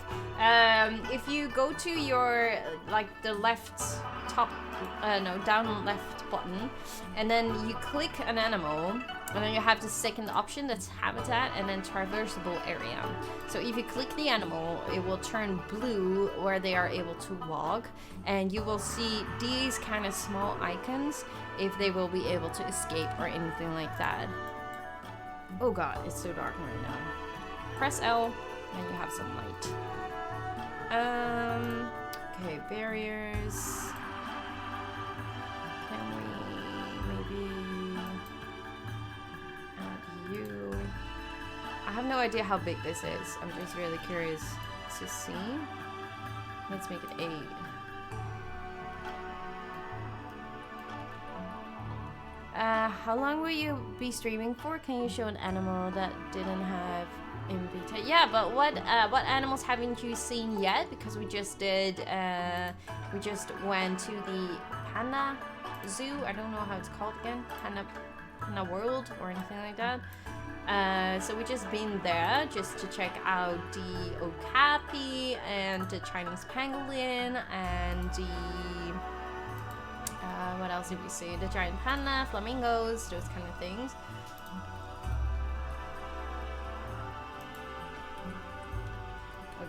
If you go to your, like, the left top, down left button, and then you click an animal, and then you have the second option, that's habitat, and then traversable area. So if you click the animal, it will turn blue where they are able to walk, and you will see these kind of small icons if they will be able to escape or anything like that. Oh god, it's so dark right now. Press L and you have some light. Okay, barriers. Can we maybe add you? I have no idea how big this is. I'm just really curious to see. Let's make it 8. How long will you be streaming for? Can you show an animal that didn't have in beta? Yeah, but what animals haven't you seen yet? Because we just did, we just went to the Panda Zoo. I don't know how it's called again. Panda World or anything like that. So we just been there just to check out the okapi and the Chinese pangolin and the what else did we see? The giant panda, flamingos, those kind of things.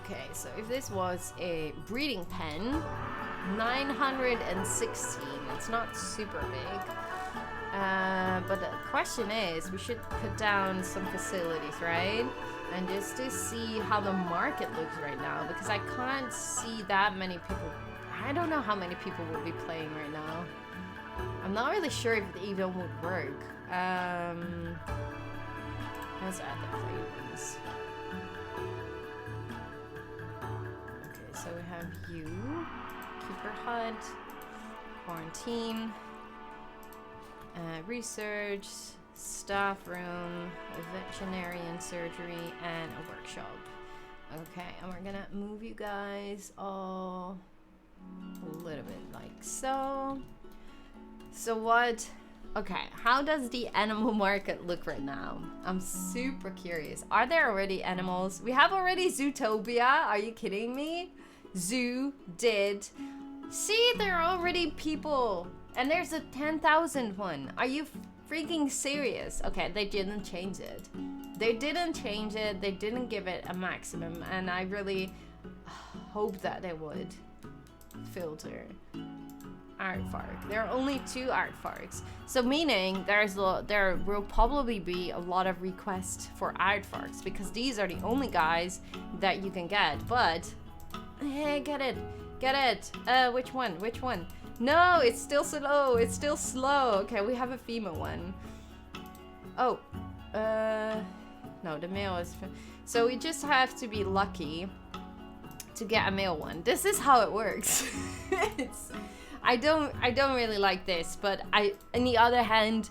Okay, so if this was a breeding pen, 916. It's not super big. But the question is, we should put down some facilities, right? And just to see how the market looks right now, because I can't see that many people. I don't know how many people will be playing right now. I'm not really sure if it even would work. Let's add the players. Okay, so we have you, Keeper Hut, Quarantine, Research, Staff Room, a Veterinarian Surgery, and a Workshop. Okay, and we're gonna move you guys all a little bit like so. So what, okay, how does the animal market look right now? I'm super curious. Are there already animals? We have already Zootopia. Are you kidding me? Zoo did. See, there are already people. And there's a 10,000 one. Are you freaking serious? Okay, they didn't change it. They didn't change it. They didn't give it a maximum. And I really hope that they would filter. Aardvark. There are only 2 aardvarks, so meaning there will probably be a lot of requests for aardvarks because these are the only guys that you can get. But hey, get it. Which one? No, it's still slow. Okay, we have a female one. Oh, no, the male is. So we just have to be lucky to get a male one. This is how it works. I don't really like this, but on the other hand,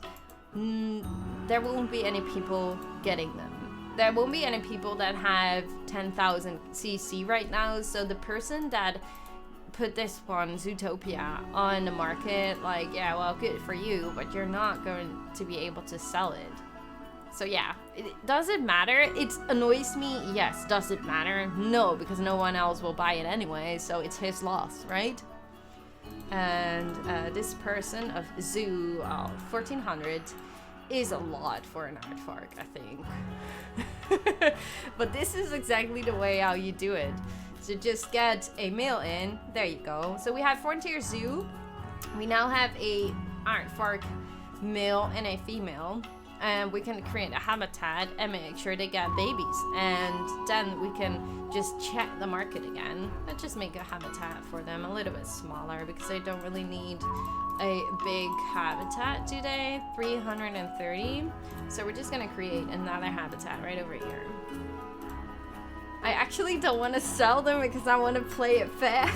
there won't be any people getting them. There won't be any people that have 10,000 CC right now, so the person that put this one, Zootopia, on the market, like, yeah, well, good for you, but you're not going to be able to sell it. So yeah, does it matter? It annoys me, yes. Does it matter? No, because no one else will buy it anyway, so it's his loss, right? And this person of zoo 1400 is a lot for an aardvark, I think. But this is exactly the way how you do it. So just get a male in. There you go. So we have Frontier Zoo. We now have a aardvark male and a female. And we can create a habitat and make sure they get babies. And then we can just check the market again. Let's just make a habitat for them a little bit smaller because they don't really need a big habitat today. 330. So we're just gonna create another habitat right over here. I actually don't want to sell them because I want to play it fair.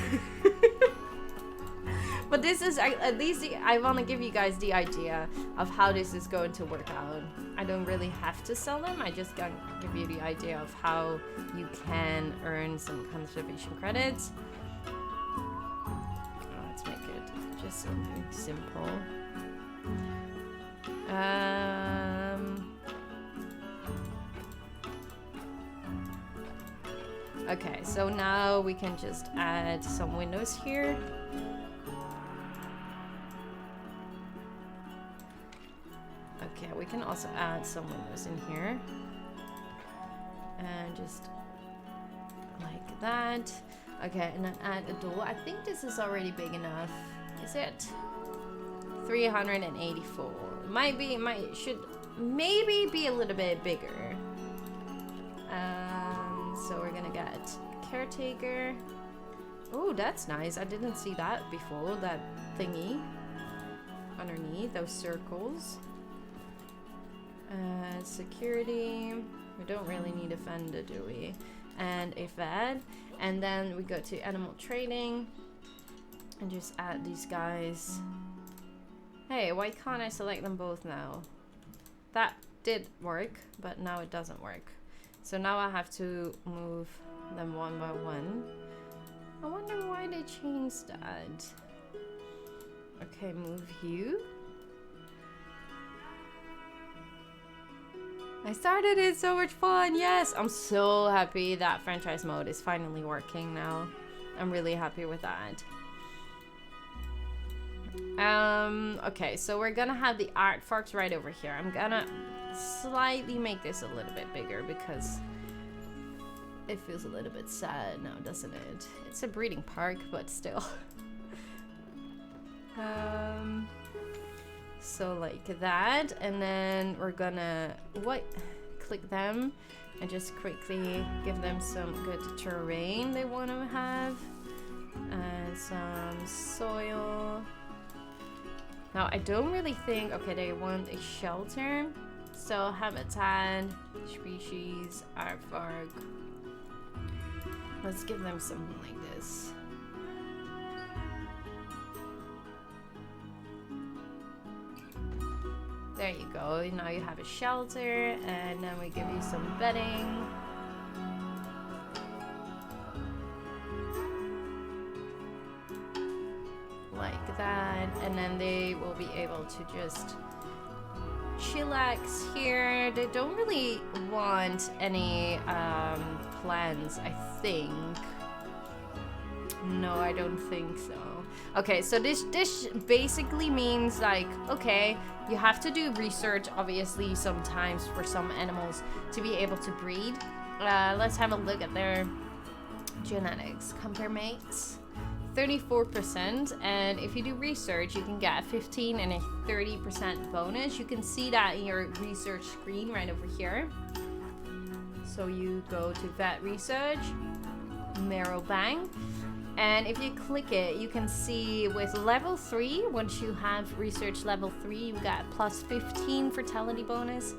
But this is, at least I want to give you guys the idea of how this is going to work out. I don't really have to sell them. I just gonna give you the idea of how you can earn some conservation credits. Let's make it just something simple. Okay, so now we can just add some windows here. Okay, we can also add some windows in here. And just like that. Okay, and then add a door. I think this is already big enough. Is it? 384. Should maybe be a little bit bigger. So we're gonna get caretaker. Oh, that's nice. I didn't see that before, that thingy underneath those circles. Security. We don't really need a fender, do we? And a vet. And then we go to animal trading and just add these guys. Hey, why can't I select them both now? That did work, but now it doesn't work. So now I have to move them one by one. I wonder why they changed that. Okay, move you. I started it, so much fun, yes! I'm so happy that franchise mode is finally working now. I'm really happy with that. Okay, so we're gonna have the aardvarks right over here. I'm gonna slightly make this a little bit bigger because it feels a little bit sad now, doesn't it? It's a breeding park, but still. So like that, and then we're gonna click them and just quickly give them some good terrain they want to have, and some soil. Now I don't really think, okay, they want a shelter, so habitat, species, aardvark. Let's give them something like this. There you go, now you have a shelter, and then we give you some bedding. Like that, and then they will be able to just chillax here. They don't really want any plans, I think. No, I don't think so. Okay, so this basically means like, okay, you have to do research obviously sometimes for some animals to be able to breed. Let's have a look at their genetics. Compare mates. 34%, and if you do research you can get a 15 and a 30% bonus. You can see that in your research screen right over here. So you go to vet research, marrow bank, and if you click it you can see with level 3, once you have research level 3 you got plus 15 fertility bonus,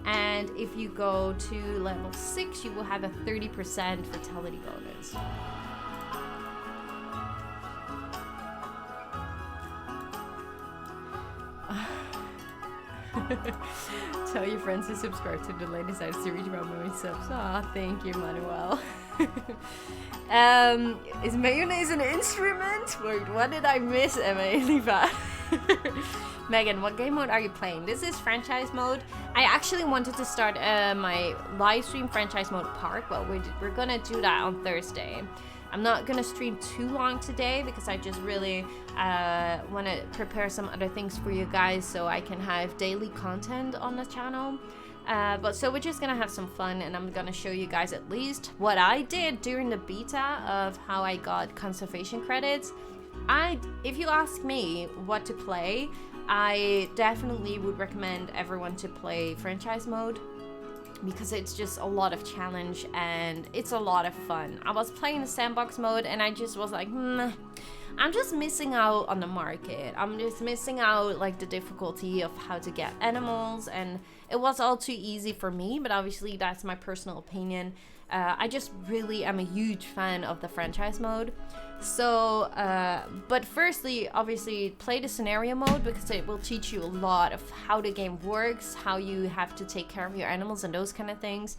and if you go to level 6 you will have a 30% fertility bonus. Tell your friends to subscribe to the latest episode to reach about million subs. Aw, thank you, Manuel. Is mayonnaise an instrument? Wait, what did I miss, Emma? Megan, what game mode are you playing? This is franchise mode. I actually wanted to start my live stream franchise mode park, but we're gonna do that on Thursday. I'm not gonna stream too long today because I just really want to prepare some other things for you guys so I can have daily content on the channel. But so we're just gonna have some fun, and I'm gonna show you guys at least what I did during the beta of how I got conservation credits. If you ask me what to play, I definitely would recommend everyone to play franchise mode, because it's just a lot of challenge and it's a lot of fun. I was playing the sandbox mode and I just was like, I'm just missing out on the market. I'm just missing out like the difficulty of how to get animals, and it was all too easy for me, but obviously that's my personal opinion. I just really am a huge fan of the franchise mode. So, but firstly, obviously play the scenario mode, because it will teach you a lot of how the game works, how you have to take care of your animals and those kind of things.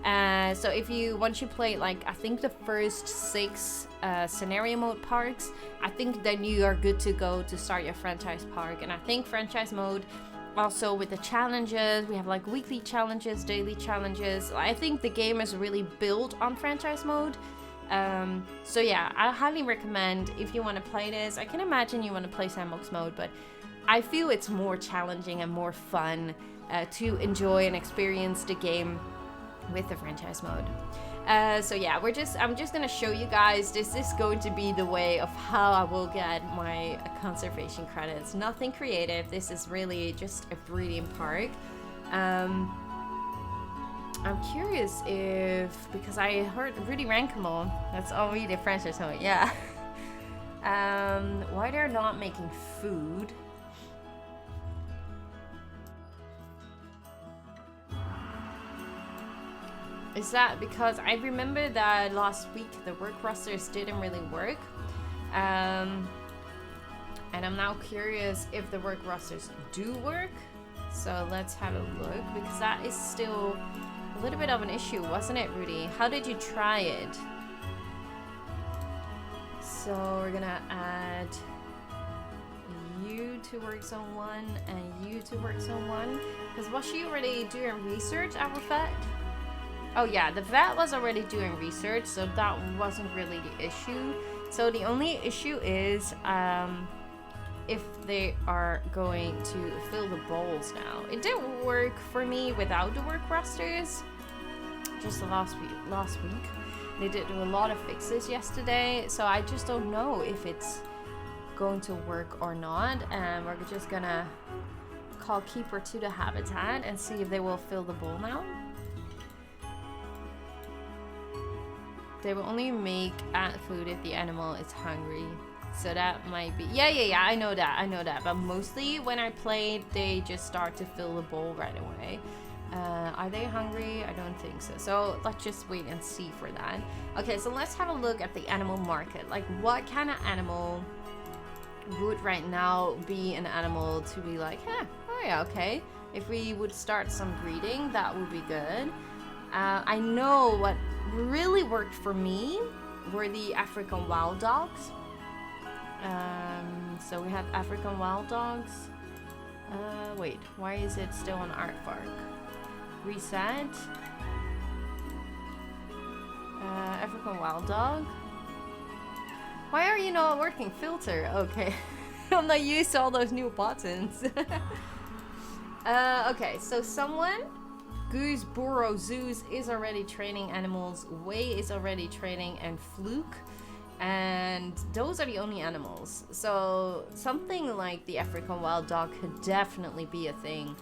So once you play, like, I think the first 6 scenario mode parks, I think then you are good to go to start your franchise park. And I think franchise mode, also with the challenges, we have like weekly challenges, daily challenges. I think the game is really built on franchise mode. So yeah, I highly recommend if you want to play this. I can imagine you want to play sandbox mode, but I feel it's more challenging and more fun to enjoy and experience the game with the franchise mode. So yeah, I'm just gonna show you guys. This is going to be the way of how I will get my conservation credits. Nothing creative. This is really just a breeding park. I'm curious because I heard Rudy Rankamo, that's already the franchise mode, yeah. Why they're not making food. Is that because I remember that last week the work rosters didn't really work. And I'm now curious if the work rosters do work. So let's have a look, because that is still a little bit of an issue, wasn't it, Rudy? How did you try it? So we're gonna add you to work zone 1 and you to work zone 1. Because was she already doing research, our vet? Oh yeah, the vet was already doing research, so that wasn't really the issue. So the only issue is if they are going to fill the bowls now. It didn't work for me without the work rosters. Just the last week. They did do a lot of fixes yesterday, so I just don't know if it's going to work or not. And we're just gonna call Keeper to the habitat and see if they will fill the bowl now. They will only make food if the animal is hungry. So that might be... Yeah, I know that. But mostly when I played, they just start to fill the bowl right away. Are they hungry? I don't think so. So let's just wait and see for that. Okay, so let's have a look at the animal market. Like, what kind of animal would right now be an animal to be like, oh yeah, okay. If we would start some breeding, that would be good. I know what really worked for me were the African wild dogs. So we have African wild dogs. Wait, why is it still on Aardvark? Reset. African wild dog. Why are you not working? Filter. Okay. I'm not used to all those new buttons. Okay, so someone... Goose, Burrow, Zeus is already training animals. Way is already training, and Fluke. And those are the only animals. So something like the African wild dog could definitely be a thing.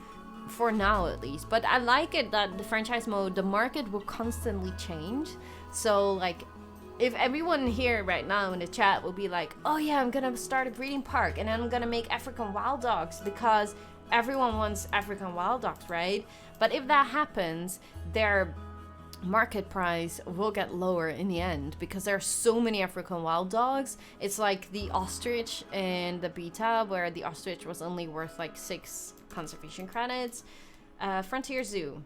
For now, at least. But I like it that the franchise mode, the market will constantly change. So, like, if everyone here right now in the chat will be like, oh yeah, I'm gonna start a breeding park and I'm gonna make African wild dogs because everyone wants African wild dogs, right? But if that happens, their market price will get lower in the end because there are so many African wild dogs. It's like the ostrich in the beta, where the ostrich was only worth like 6 conservation credits. Frontier Zoo.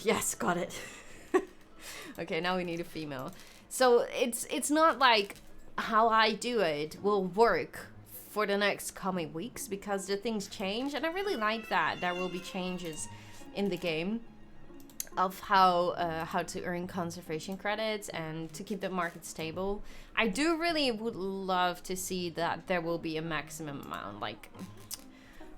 Yes, got it. Okay, now we need a female. So it's not like how I do it will work for the next coming weeks because the things change, and I really like that there will be changes in the game. of how to earn conservation credits and to keep the market stable. I do really would love to see that there will be a maximum amount, like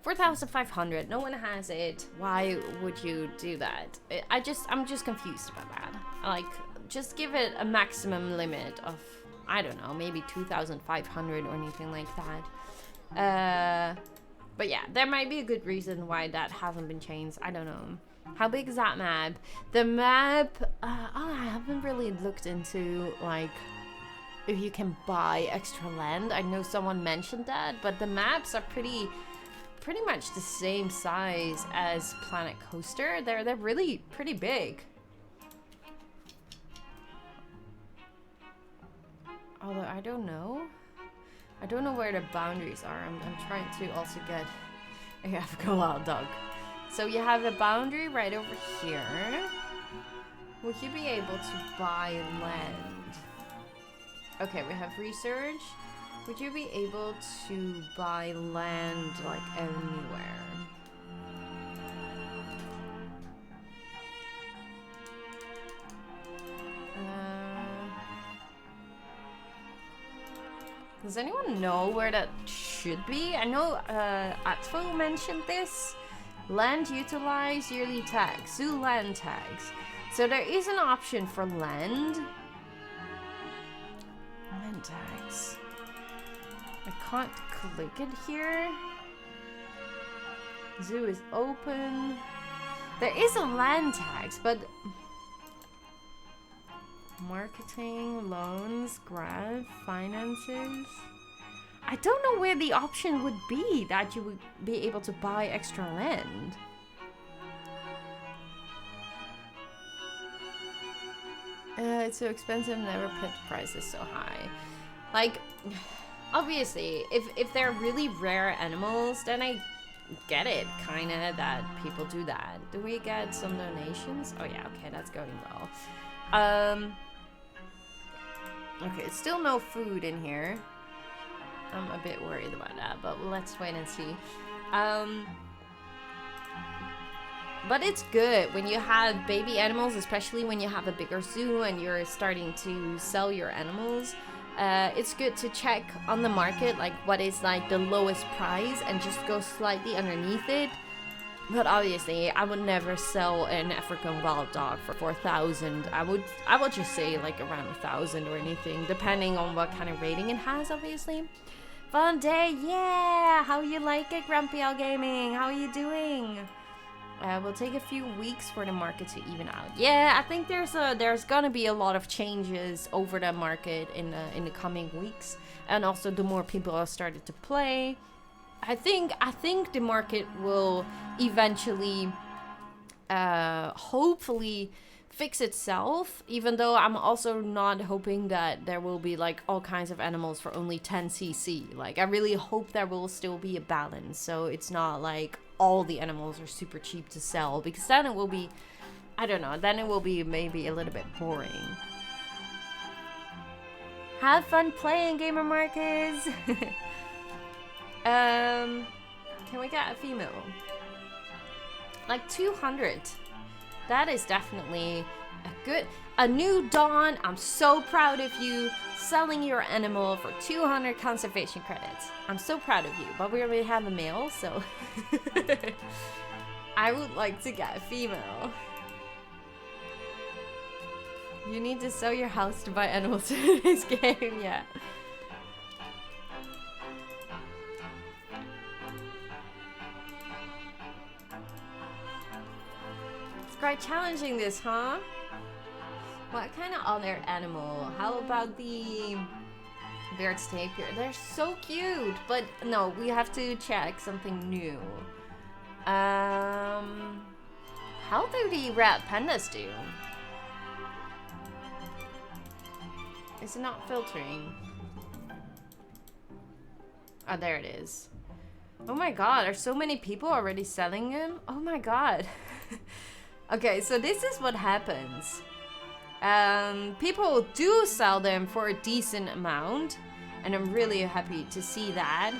4,500. No one has it. Why would you do that? I'm just confused about that. Like, just give it a maximum limit of, I don't know, maybe 2,500 or anything like that. But yeah, there might be a good reason why that hasn't been changed. I don't know. How big is that map? The map, I haven't really looked into, like, if you can buy extra land. I know someone mentioned that, but the maps are pretty much the same size as Planet Coaster. They're really pretty big. Although I don't know where the boundaries are. I'm trying to also get a African wild dog. So you have the boundary right over here. Would you be able to buy land? Okay, we have research. Would you be able to buy land like anywhere? Does anyone know where that should be? I know Atfo mentioned this. Land utilized, yearly tax, zoo land tax. So there is an option for land. Land tax. I can't click it here. Zoo is open. There is a land tax, but marketing, loans, grant, finances. I don't know where the option would be that you would be able to buy extra land. It's so expensive, never put prices so high. Like, obviously, if they're really rare animals, then I get it, kinda, that people do that. Do we get some donations? Oh yeah, okay, that's going well. Okay, still no food in here. I'm a bit worried about that, but let's wait and see. But it's good when you have baby animals, especially when you have a bigger zoo and you're starting to sell your animals. It's good to check on the market, like what is like the lowest price, and just go slightly underneath it. But obviously, I would never sell an African wild dog for 4,000. I would just say like around 1,000 or anything, depending on what kind of rating it has, obviously. Fun day, yeah! How you like it, Grumpy Owl Gaming? How are you doing? Will take a few weeks for the market to even out. Yeah, I think there's gonna be a lot of changes over the market in the coming weeks, and also the more people have started to play. I think the market will eventually, hopefully, fix itself, even though I'm also not hoping that there will be like all kinds of animals for only 10cc. Like, I really hope there will still be a balance, so it's not like all the animals are super cheap to sell, because then it will be, I don't know, then it will be maybe a little bit boring. Have fun playing, Gamer Marcus. Can we get a female? Like 200. That is definitely a new dawn. I'm so proud of you selling your animal for 200 conservation credits. I'm so proud of you, but we already have a male, so I would like to get a female. You need to sell your house to buy animals in this game, yeah. It's quite challenging this, huh? What kind of other animal? How about the Beard's Tapir? They're so cute, but no, we have to check something new. How do the rat pandas do? Is it not filtering? Oh, there it is. Oh my god, are so many people already selling them? Oh my god. Okay, so this is what happens. People do sell them for a decent amount, and I'm really happy to see that.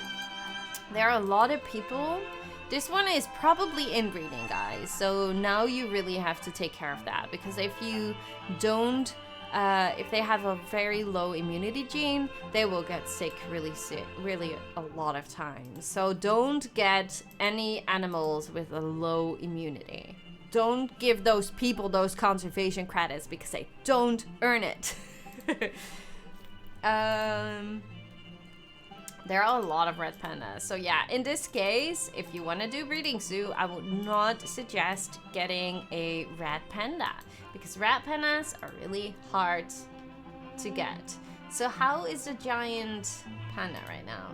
There are a lot of people This one is probably inbreeding, guys. So now you really have to take care of that, because if you don't, if they have a very low immunity gene, they will get sick really a lot of times. So don't get any animals with a low immunity. Don't give those people those conservation credits because they don't earn it. There are a lot of red pandas. So yeah, in this case, if you want to do breeding zoo, I would not suggest getting a red panda, because red pandas are really hard to get. So how is the giant panda right now?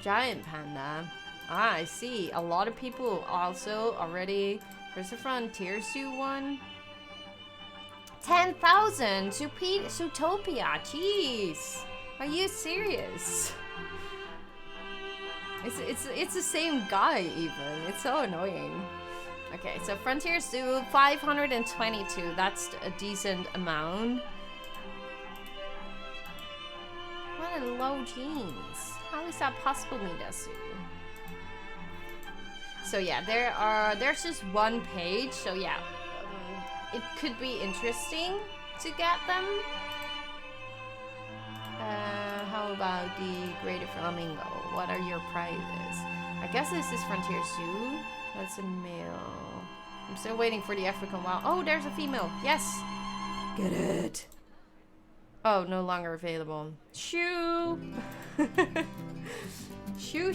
Giant panda. Ah, I see. A lot of people also already. Where's the Frontier Zoo one? 10,000! Zootopia! Jeez! Are you serious? It's the same guy even. It's so annoying. Okay, so Frontier Zoo 522. That's a decent amount. What a low genes. How is that possible, Midasu? So yeah, there's just one page. So yeah, it could be interesting to get them. How about the Greater Flamingo? What are your prizes? I guess this is Frontier Zoo. That's a male. I'm still waiting for the African wild. Oh, there's a female. Yes. Get it. Oh, no longer available. Shoo. Shoo.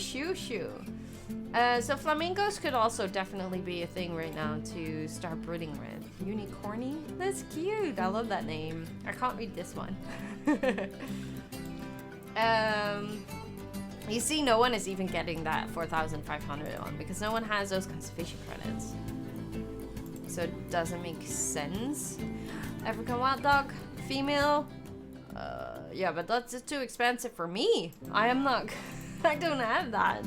So flamingos could also definitely be a thing right now to start breeding with. Unicorny? That's cute. I love that name. I can't read this one. You see, no one is even getting that 4,500 one because no one has those conservation credits. So it doesn't make sense. African wild dog, female. Yeah, but that's too expensive for me. I don't have that.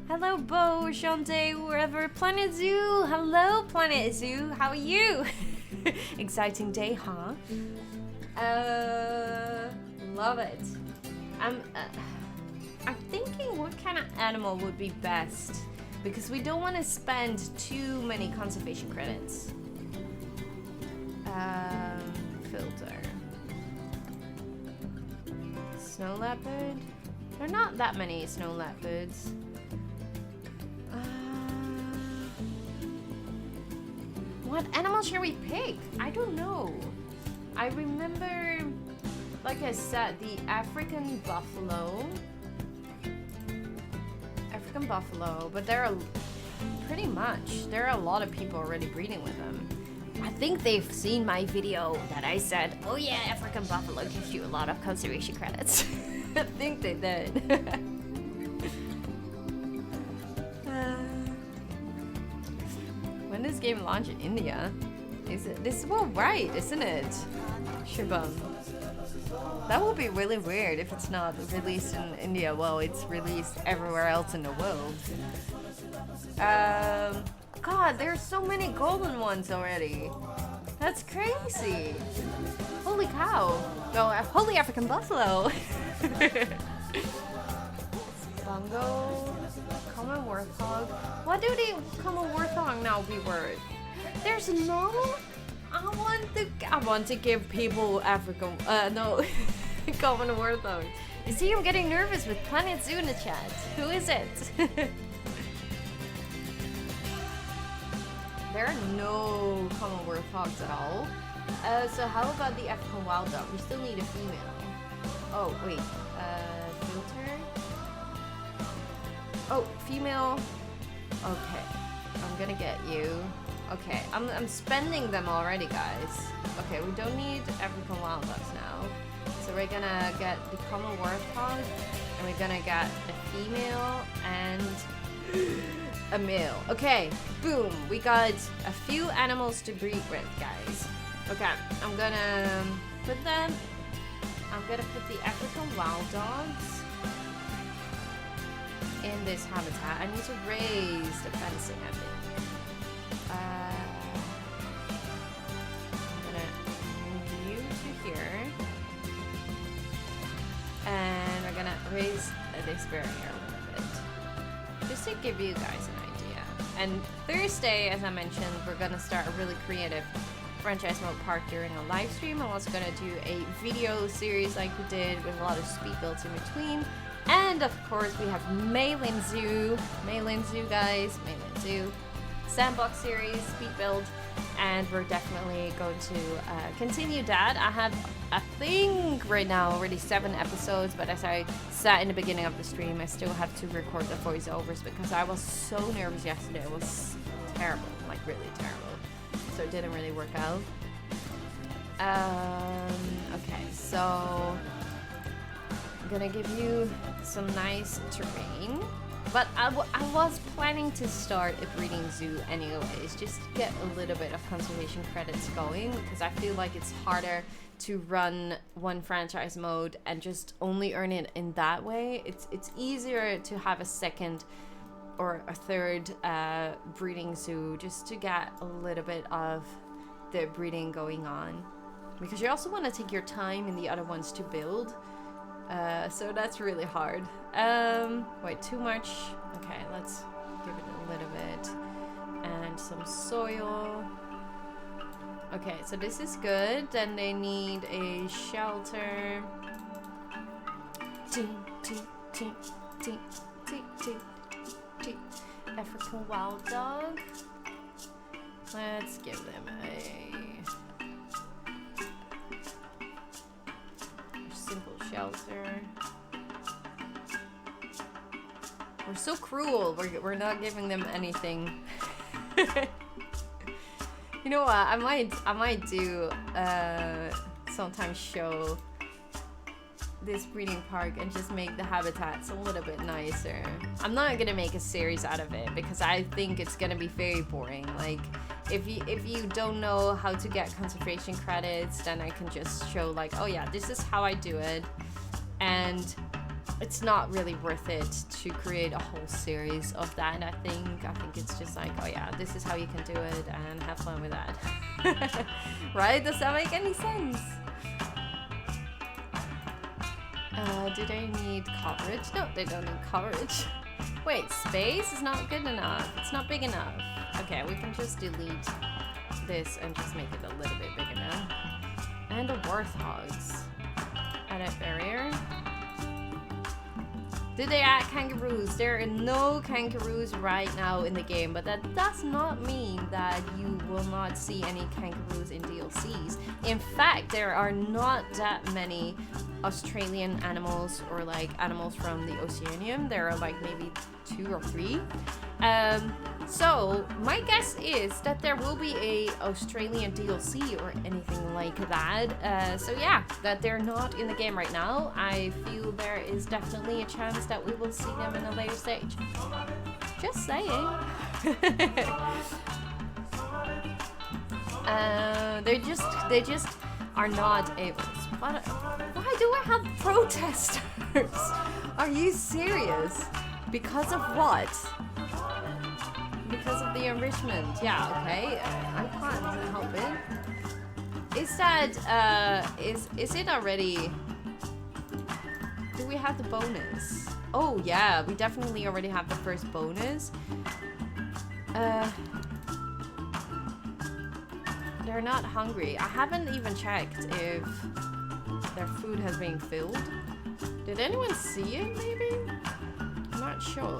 Hello, Bo, Shante, wherever. Planet Zoo. Hello, Planet Zoo. How are you? Exciting day, huh? Love it. I'm thinking what kind of animal would be best, because we don't want to spend too many conservation credits. Filter. Snow leopard. There are not that many snow leopards. What animal should we pick? I don't know. I remember, like I said, the African buffalo. But there are there are a lot of people already breeding with them. I think they've seen my video that I said, oh yeah, African buffalo gives you a lot of conservation credits. I think they did. When does game launch in India? This is well right, isn't it? Shubham. That would be really weird if it's not released in India. Well, it's released everywhere else in the world. God, there's so many golden ones already. That's crazy. Holy cow. No, holy African buffalo. Bongo. Common warthog. What do the common warthog now be worth? There's no. I want to give people African. No, common warthog. You see, I'm getting nervous with Planet Zoo in the chat. Who is it? There are no common warthogs at all. So how about the African wild dog? We still need a female. Oh wait. Filter. Oh, female. Okay, I'm gonna get you. Okay, I'm spending them already, guys. Okay, we don't need African wild dogs now. So we're gonna get the common warthog, and we're gonna get a female and a male. Okay, boom. We got a few animals to breed with, guys. Okay, I'm gonna put them. I'm gonna put the African wild dogs in this habitat. I need to raise the fencing, I think. I'm gonna move you to here. And we're gonna raise this barrier a little bit. just to give you guys an idea. And Thursday, as I mentioned, we're gonna start a really creative franchise mode park during a live stream. I'm also gonna do a video series like we did with a lot of speed builds in between. And of course we have Maylin Zoo, guys, Maylin Zoo, Sandbox series, speed build, and we're definitely going to continue that. I have, I think right now already 7 episodes, but as I said in the beginning of the stream, I still have to record the voiceovers because I was so nervous yesterday. It was terrible, like really terrible. So it didn't really work out. Okay, so I'm gonna give you some nice terrain. But I was planning to start a breeding zoo anyways, just to get a little bit of conservation credits going, because I feel like it's harder to run one franchise mode and just only earn it in that way. It's easier to have a second or a third breeding zoo just to get a little bit of the breeding going on, because you also want to take your time in the other ones to build. So that's really hard. Wait, too much. Okay, let's give it a little bit. And some soil. Okay, so this is good. Then they need a shelter. African wild dog. Let's give them a simple shelter. We're so cruel. We're not giving them anything. You know what? I might do sometimes show this breeding park and just make the habitats a little bit nicer. I'm not gonna make a series out of it because I think it's gonna be very boring. Like if you don't know how to get conservation credits, then I can just show like, oh yeah, this is how I do it, and it's not really worth it to create a whole series of that. I think it's just like, oh yeah, this is how you can do it and have fun with that. Right? Does that make any sense? Do they need coverage? No, they don't need coverage. Wait, space is not good enough. It's not big enough. Okay, we can just delete this and just make it a little bit bigger now. And the warthogs. Add a barrier. Did they add kangaroos? There are no kangaroos right now in the game, but that does not mean that you will not see any kangaroos in DLCs. In fact, there are not that many Australian animals or like animals from the Oceanium. There are like maybe 2 or 3. So my guess is that there will be a Australian DLC or anything like that. So yeah, that they're not in the game right now. I feel there is definitely a chance that we will see them in a later stage. Just saying. They just are not able. Why do I have protesters? Are you serious? Because of what? Because of the enrichment. Yeah, okay. I can't help it. Is that is it already? Do we have the bonus? Oh yeah, we definitely already have the first bonus. They're not hungry. I haven't even checked if their food has been filled. Did anyone see it maybe? I'm not sure.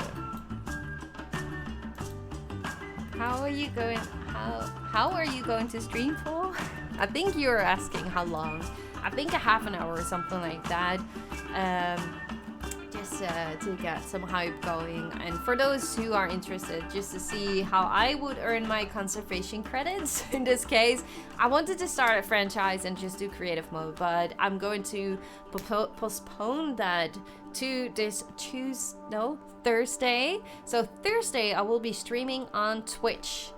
How are you going? How are you going to stream for? I think you were asking how long. I think a half an hour or something like that. Just to get some hype going, and for those who are interested, just to see how I would earn my conservation credits. In this case, I wanted to start a franchise and just do creative mode, but I'm going to postpone that to this Thursday. So Thursday I will be streaming on Twitch,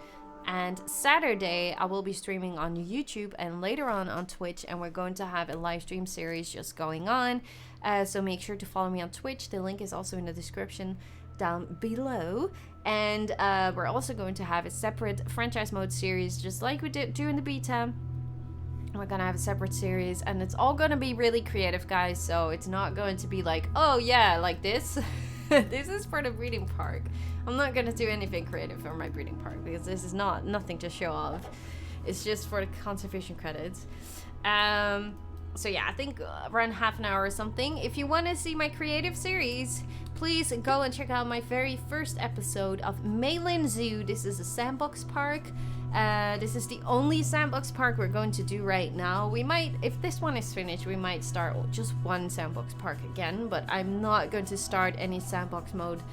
and Saturday I will be streaming on YouTube and later on Twitch, and we're going to have a live stream series just going on. So make sure to follow me on Twitch. The link is also in the description down below. And we're also going to have a separate franchise mode series, just like we did during the beta. We're gonna have a separate series, and it's all gonna be really creative, guys. So it's not going to be like, oh yeah, like this. This is for the breeding park. I'm not gonna do anything creative for my breeding park because this is nothing to show off. It's just for the conservation credits. So yeah, I think around half an hour or something. If you want to see my creative series, please go and check out my very first episode of Maylin Zoo. This is a sandbox park. This is the only sandbox park we're going to do right now. We might, if this one is finished, we might start just one sandbox park again, but I'm not going to start any sandbox mode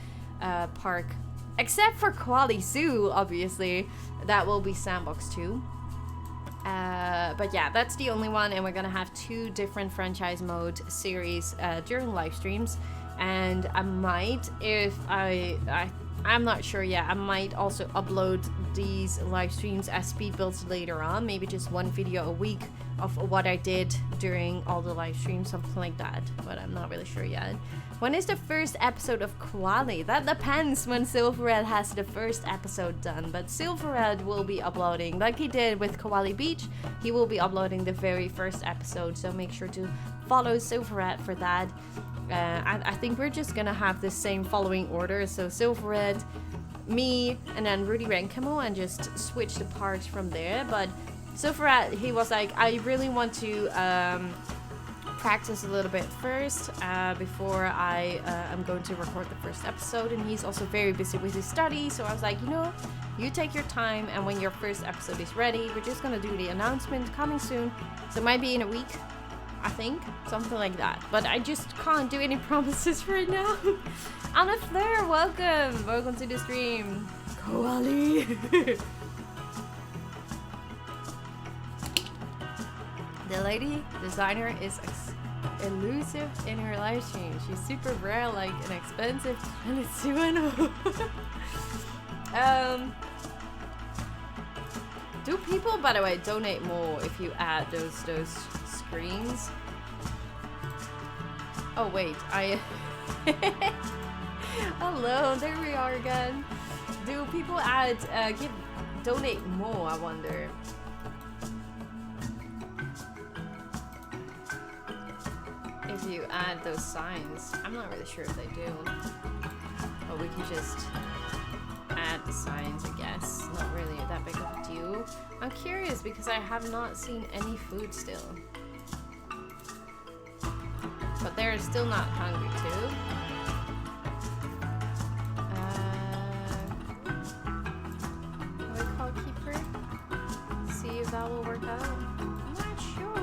park, except for Koala Zoo, obviously. That will be sandbox too. But yeah, that's the only one, and we're gonna have 2 different franchise mode series during live streams. And I might, if I'm not sure yet, I might also upload these live streams as speed builds later on, maybe just 1 video a week of what I did during all the live streams, something like that, but I'm not really sure yet. When is the first episode of Koala? That depends when Silverred has the first episode done, but Silverred will be uploading, like he did with Koala Beach, he will be uploading the very first episode, so make sure to follow Silverred for that. I think we're just gonna have the same following order, so Silverred, me, and then Rudy Rankamo, and just switch the parts from there. But Silverred, he was like, I really want to practice a little bit first before I'm going to record the first episode, and he's also very busy with his study, so I was like, you know, you take your time, and when your first episode is ready, we're just gonna do the announcement coming soon, so it might be in a week, I think, something like that, but I just can't do any promises right now. Anna Fleur, welcome to the stream. Koali. The lady designer is elusive in her live stream. She's super rare, like an expensive Venezuela. Do people, by the way, donate more if you add those screens? Oh wait, hello, there we are again. Do people donate more, I wonder? If you add those signs, I'm not really sure if they do. But we can just add the signs, I guess. Not really that big of a deal. I'm curious because I have not seen any food still. But they're still not hungry too. What do we call keeper? See if that will work out. I'm not sure.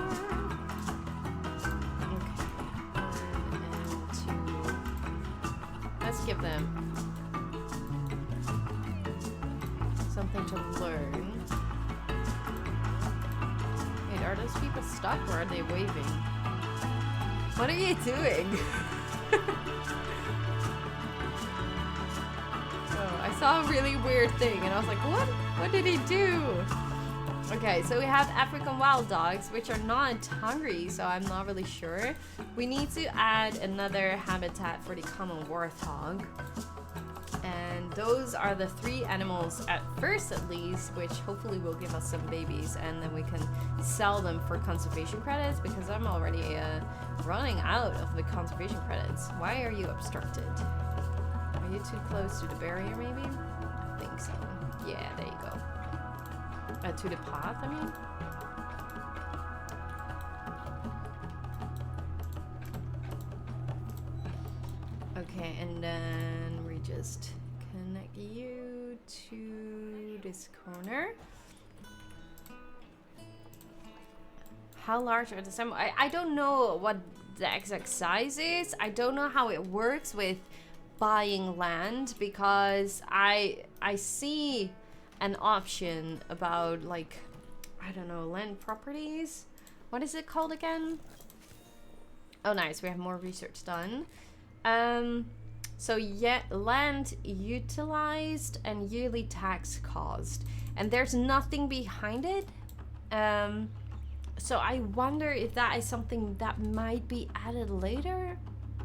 Let's give them something to learn. Wait, are those people stuck or are they waving? What are you doing? Oh, I saw a really weird thing and I was like, what? What did he do? Okay, so we have African wild dogs, which are not hungry, so I'm not really sure. We need to add another habitat for the common warthog. And those are the 3 animals at first, at least, which hopefully will give us some babies, and then we can sell them for conservation credits, because I'm already running out of the conservation credits. Why are you obstructed? Are you too close to the barrier, maybe? I think so. Yeah, there you go. To the path, I mean. Okay, and then we just connect you to this corner. How large are the samples? I don't know what the exact size is. I don't know how it works with buying land, because I see an option about, like, I don't know, land properties. What is it called again? Oh, nice. We have more research done. So yeah, land utilized and yearly tax cost, and there's nothing behind it. So I wonder if that is something that might be added later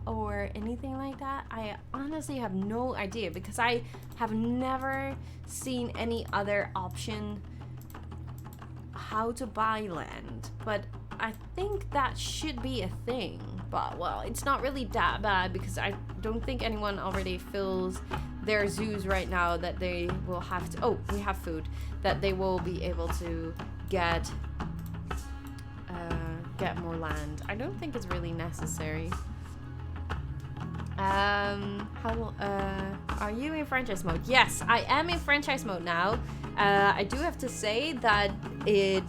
or anything like that. I honestly have no idea, because I have never seen any other option how to buy land, but I think that should be a thing. But, well, it's not really that bad because I don't think anyone already fills their zoos right now that they will have to... Oh, we have food. That they will be able to get more land. I don't think it's really necessary. Are you in franchise mode? Yes, I am in franchise mode now. I do have to say that it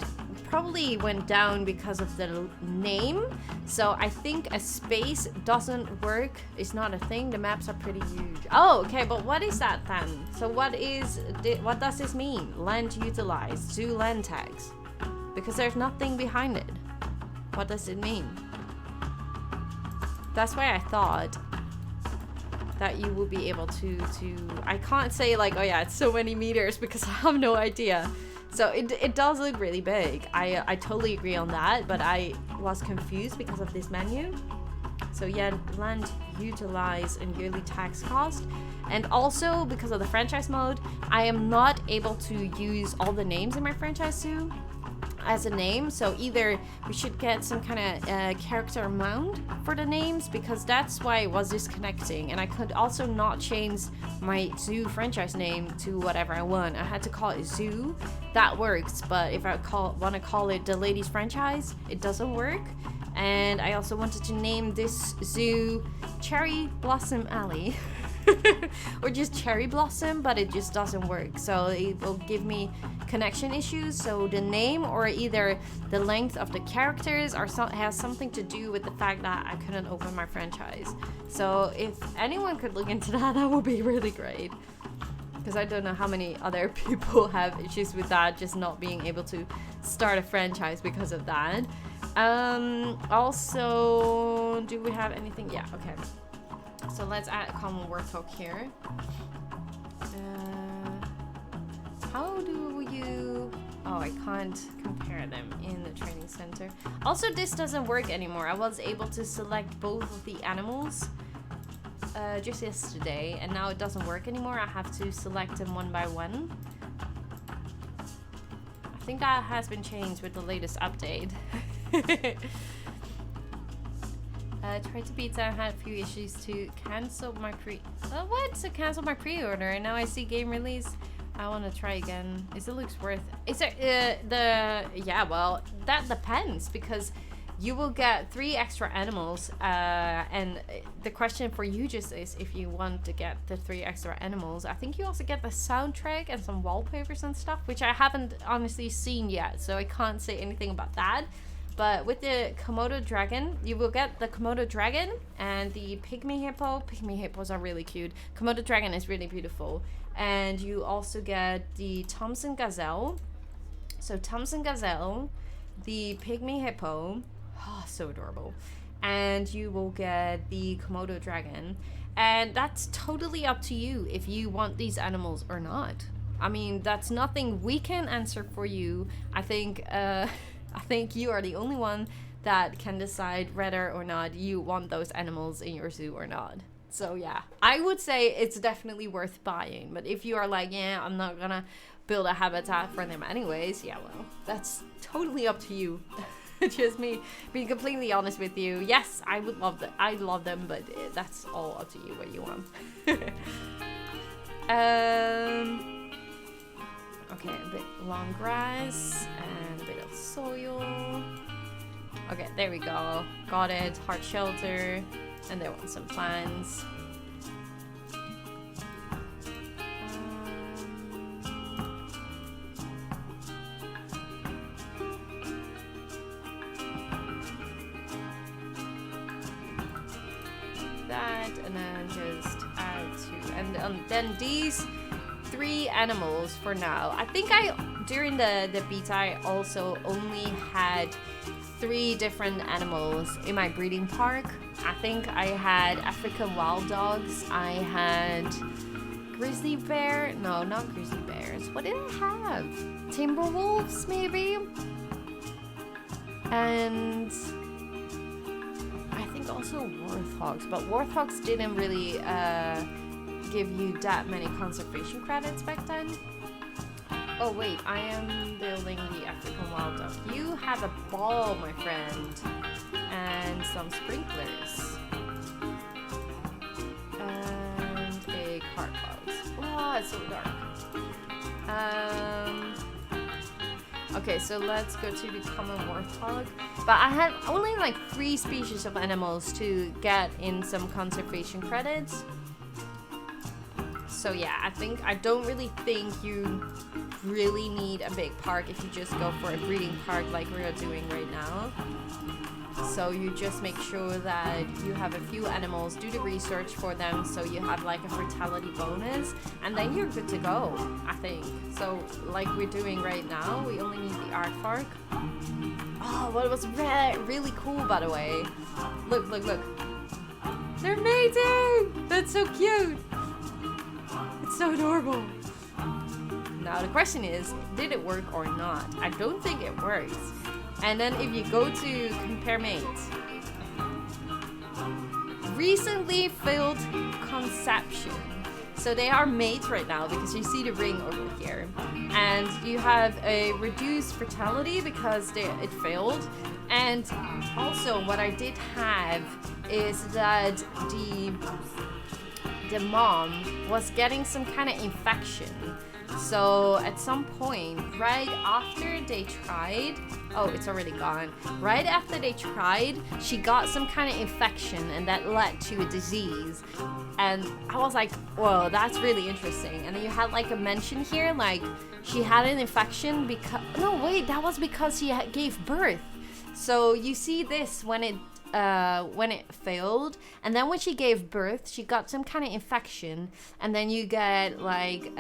probably went down because of the name. So I think a space doesn't work. It's not a thing. The maps are pretty huge. Oh, okay, but what is that then? So what does this mean? Land utilized, zoo land tags. Because there's nothing behind it. What does it mean? That's why I thought that you would be able to I can't say like, oh yeah, it's so many meters because I have no idea. So it does look really big. I totally agree on that, but I was confused because of this menu. So yeah, land utilized and yearly tax cost. And also because of the franchise mode, I am not able to use all the names in my franchise zoo as a name. So either we should get some kind of character amount for the names, because that's why it was disconnecting. And I could also not change my zoo franchise name to whatever I want. I had to call it zoo. That works, but if I want to call it the ladies franchise, it doesn't work. And I also wanted to name this zoo Cherry Blossom Alley. Or just Cherry Blossom, but it just doesn't work. So it will give me connection issues. So the name or either the length of the characters has something to do with the fact that I couldn't open my franchise. So if anyone could look into that, that would be really great. Because I don't know how many other people have issues with that, just not being able to start a franchise because of that. Also, do we have anything? Yeah, okay. So let's add a common warthog here. How do you... Oh, I can't compare them in the training center. Also, this doesn't work anymore. I was able to select both of the animals just yesterday, and now it doesn't work anymore. I have to select them one by one. I think that has been changed with the latest update. Tried to beat down, had a few issues to cancel my cancel my pre-order, and now I see game release. I want to try again. It looks worth. Is there yeah? Well, that depends, because you will get 3 extra animals, and the question for you just is if you want to get the 3 extra animals. I think you also get the soundtrack and some wallpapers and stuff, which I haven't honestly seen yet, so I can't say anything about that. But with the Komodo dragon, you will get the Komodo dragon and the pygmy hippo. Pygmy hippos are really cute. Komodo dragon is really beautiful. And you also get the Thompson gazelle. So Thompson gazelle, the pygmy hippo. Oh, so adorable. And you will get the Komodo dragon. And that's totally up to you if you want these animals or not. I mean, that's nothing we can answer for you. I think you are the only one that can decide whether or not you want those animals in your zoo or not. So yeah, I would say it's definitely worth buying. But if you are like, yeah, I'm not gonna build a habitat for them anyways, yeah, well, that's totally up to you. Just me being completely honest with you. Yes, I would love them. I love them, but that's all up to you what you want. Okay, a bit long grass and a bit of soil. Okay, there we go. Got it. Hard shelter. And they want some plants. That, and then just add to, and then these 3 animals for now. I think during the beta I also only had 3 different animals in my breeding park. I think I had African wild dogs. I had grizzly bear. No, not grizzly bears. What did I have? Timber wolves, maybe? And I think also warthogs. But warthogs didn't really give you that many conservation credits back then. Oh wait, I am building the African wild dog. You have a ball, my friend. and some sprinklers. And a car box. Oh, it's so dark. Okay, so let's go to the common warthog. But I had only like 3 species of animals to get in some conservation credits. So yeah, I don't really think you really need a big park if you just go for a breeding park like we're doing right now. So you just make sure that you have a few animals, do the research for them so you have like a fertility bonus, and then you're good to go, I think. So like we're doing right now, we only need the aardvark. Oh, what was really cool, by the way. Look, look, look. They're mating! That's so cute! It's so adorable. Now the question is, did it work or not? I don't think it works. And then if you go to compare mates, recently failed conception. So they are mates right now because you see the ring over here. And you have a reduced fertility because it failed. And also what I did have is that the mom was getting some kind of infection. So at some point, right after they tried, oh, it's already gone. Right after they tried, she got some kind of infection and that led to a disease. And I was like, whoa, that's really interesting. And then you had like a mention here, like she had an infection because, no, wait, that was because she gave birth. So you see this when it failed, and then when she gave birth, she got some kind of infection, and then you get like,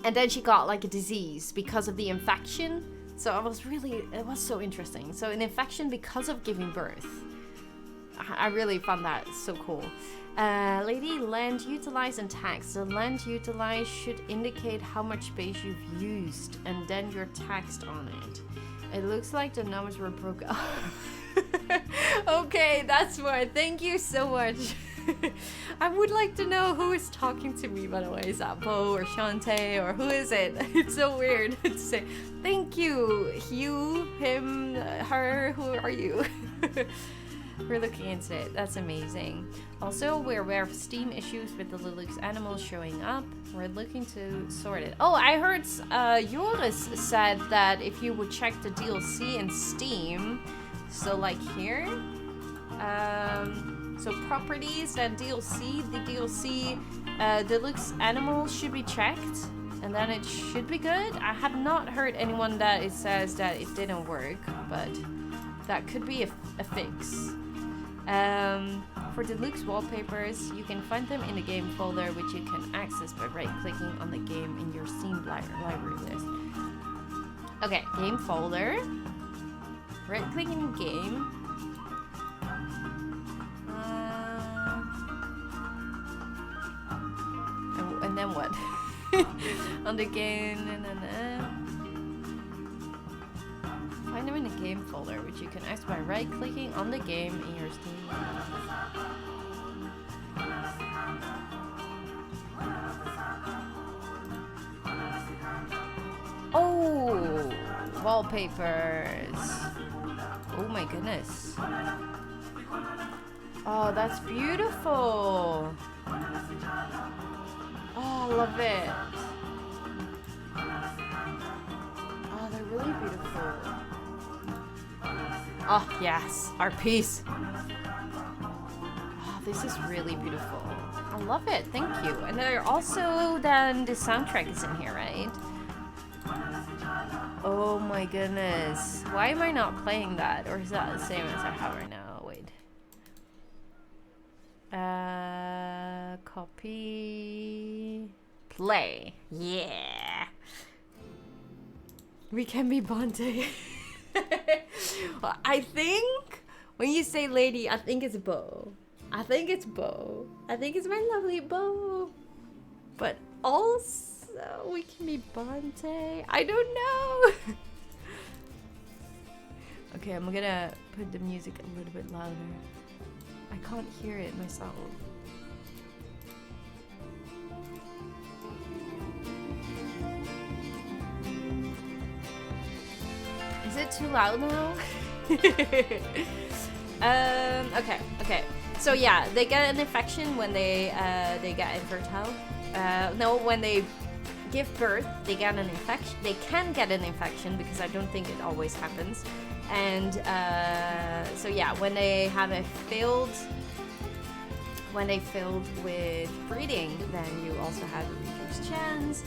and then she got like a disease because of the infection. So it was so interesting. So an infection because of giving birth. I really found that so cool. Lady, land utilized and taxed. The land utilized should indicate how much space you've used, and then you're taxed on it. It looks like the numbers were broken. Okay, that's why. Thank you so much. I would like to know who is talking to me, by the way. Is that Bo or Shantae or who is it? It's so weird to say. Thank you. You, him, her, who are you? We're looking into it. That's amazing. Also, we're aware of Steam issues with the deluxe animals showing up. We're looking to sort it. Oh, I heard Joris said that if you would check the DLC in Steam, so like here, so properties and DLC, the DLC deluxe animals should be checked, and then it should be good. I have not heard anyone that it says that it didn't work, but that could be a fix. For deluxe wallpapers, you can find them in the game folder, which you can access by right-clicking on the game in your Steam library list. Okay, game folder. Right-clicking game. And then what? On the game. Find them in the game folder, which you can access by right-clicking on the game in your Steam. Oh, wallpapers. Oh my goodness. Oh, that's beautiful. Oh, I love it. Oh, they're really beautiful. Oh, yes, our piece. Oh, this is really beautiful. I love it, thank you. And there also, then, the soundtrack is in here, right? Oh my goodness. Why am I not playing that? Or is that the same as I have right now? Wait. Copy. Play. Yeah. We can be Bonte. I think when you say lady, I think it's Bo. I think it's Bo. I think it's my lovely Bo. But also, we can be Bonte. I don't know. Okay, I'm gonna put the music a little bit louder. I can't hear it myself. Is it too loud now? Okay. So yeah, they get an infection when they get infertile. No, when they give birth, they get an infection. They can get an infection because I don't think it always happens. And so yeah, when they have a failed with breeding, then you also have a reduced chance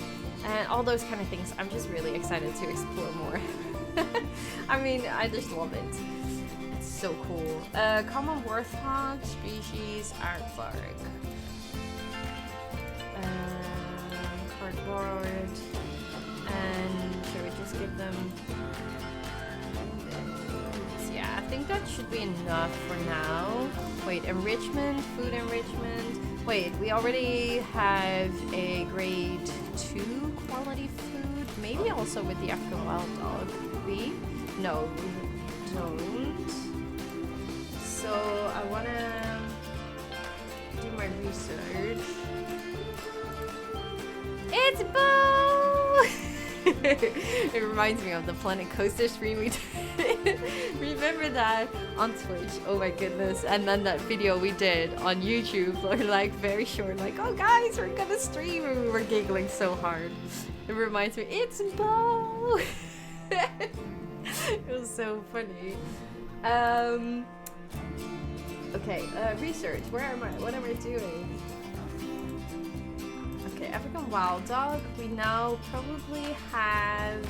and all those kind of things. I'm just really excited to explore more. I mean, I just love it. It's so cool. Common warthog species, aardvark. Cardboard. And should we just give them... Yeah, I think that should be enough for now. Wait, enrichment, food enrichment. Wait, we already have a grade 2 quality food. Maybe also with the African wild dog. We? No, we don't. So I wanna do my research. It's Bo! It reminds me of the Planet Coaster stream we did. Remember that on Twitch? Oh my goodness. And then that video we did on YouTube, like very short, like, oh guys, we're gonna stream, and we were giggling so hard. It reminds me, it's Bo! It was so funny. Okay, research. Where am I? What am I doing? Okay, African wild dog. We now probably have...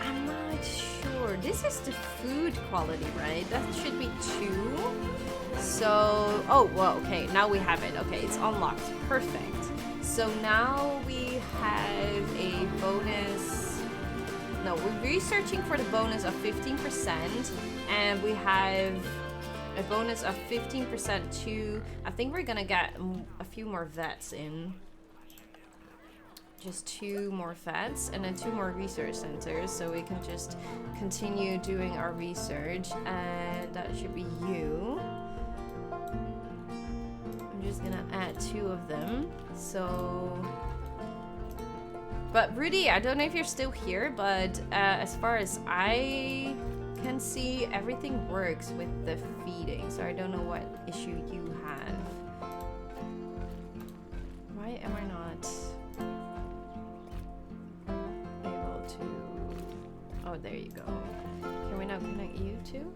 I'm not sure. This is the food quality, right? That should be 2. So... Oh, well, okay. Now we have it. Okay, it's unlocked. Perfect. So now we have a bonus... No, we're researching for the bonus of 15%. And we have a bonus of 15% to... I think we're gonna get a few more vets in. Just 2 more vets and then 2 more research centers, so we can just continue doing our research, and that should be you. I'm just gonna add 2 of them. So, but Rudy, I don't know if you're still here, but as far as I can see, everything works with the feeding, so I don't know what issue you have. Why am I not able to... Oh, there you go. Can we now connect you too?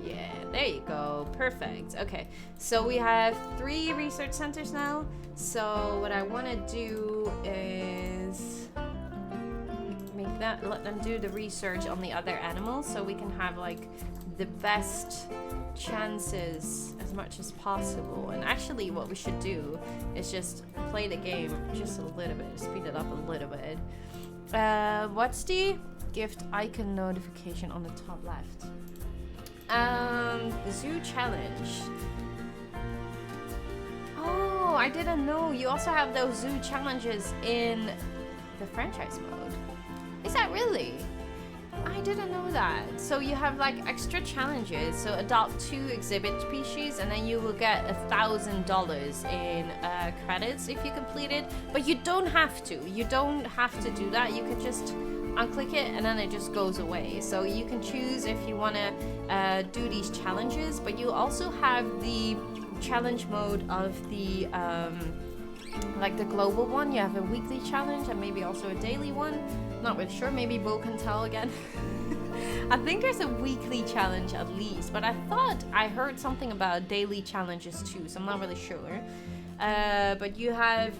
Yeah, there you go. Perfect. Okay, so we have 3 research centers now. So what I want to do is let them do the research on the other animals, so we can have like the best chances as much as possible. And actually what we should do is just play the game just a little bit, speed it up a little bit. What's the gift icon notification on the top left? The zoo challenge. Oh, I didn't know you also have those zoo challenges in the franchise mode. Is that really? I didn't know that. So you have like extra challenges. So adopt 2 exhibit species, and then you will get $1,000 in credits if you complete it. But you don't have to. You don't have to do that. You can just unclick it, and then it just goes away. So you can choose if you want to do these challenges. But you also have the challenge mode of the like the global one. You have a weekly challenge and maybe also a daily one. Not really sure, maybe Bo can tell again. I think there's a weekly challenge at least, but I thought I heard something about daily challenges too, so I'm not really sure. But you have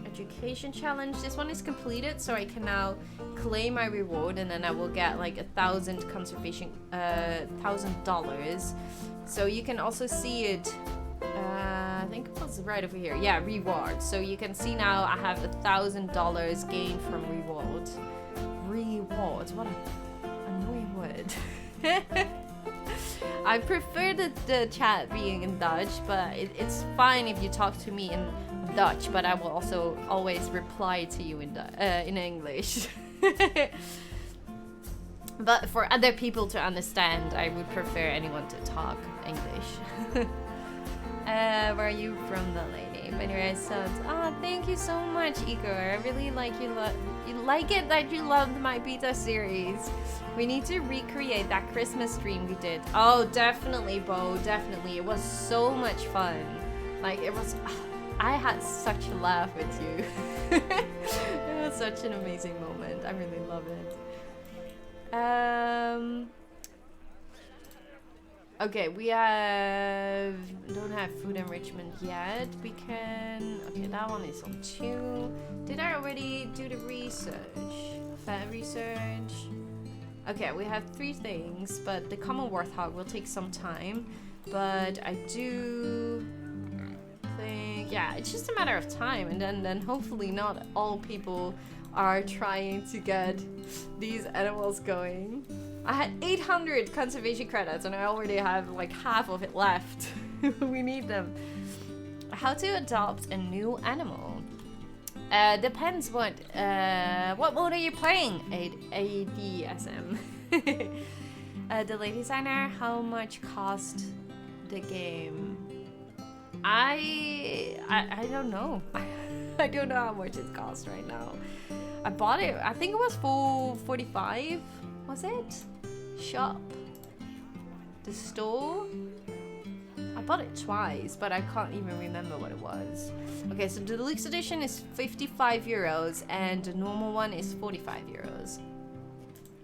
education challenge. This one is completed, so I can now claim my reward, and then I will get like $1,000. So you can also see it. I think it was right over here. Yeah, reward. So you can see now I have $1,000 gained from reward. Reward. What an annoying word. I prefer the chat being in Dutch, but it's fine if you talk to me in Dutch. But I will also always reply to you in English. But for other people to understand, I would prefer anyone to talk English. Where are you from, the lady? But anyway, so thank you so much, Igor. I really like you like it that you loved my beta series. We need to recreate that Christmas stream we did. Oh, definitely, Bo. Definitely. It was so much fun. Like, it was... I had such a laugh with you. It was such an amazing moment. I really love it. Okay, we don't have food enrichment yet. We can... Okay, that one is on 2. Did I already do the research? Fat research? Okay, we have 3 things, but the common warthog will take some time. But I do think... Yeah, it's just a matter of time. And then hopefully not all people are trying to get these animals going. I had 800 conservation credits and I already have like half of it left. We need them. How to adopt a new animal? Depends what mode are you playing? ADSM. The lady designer, how much cost the game? I don't know. I don't know how much it costs right now. I bought it, I think it was for 45. Was it? Shop. The store? I bought it twice, but I can't even remember what it was. Okay, so the deluxe edition is 55 euros and the normal one is 45 euros.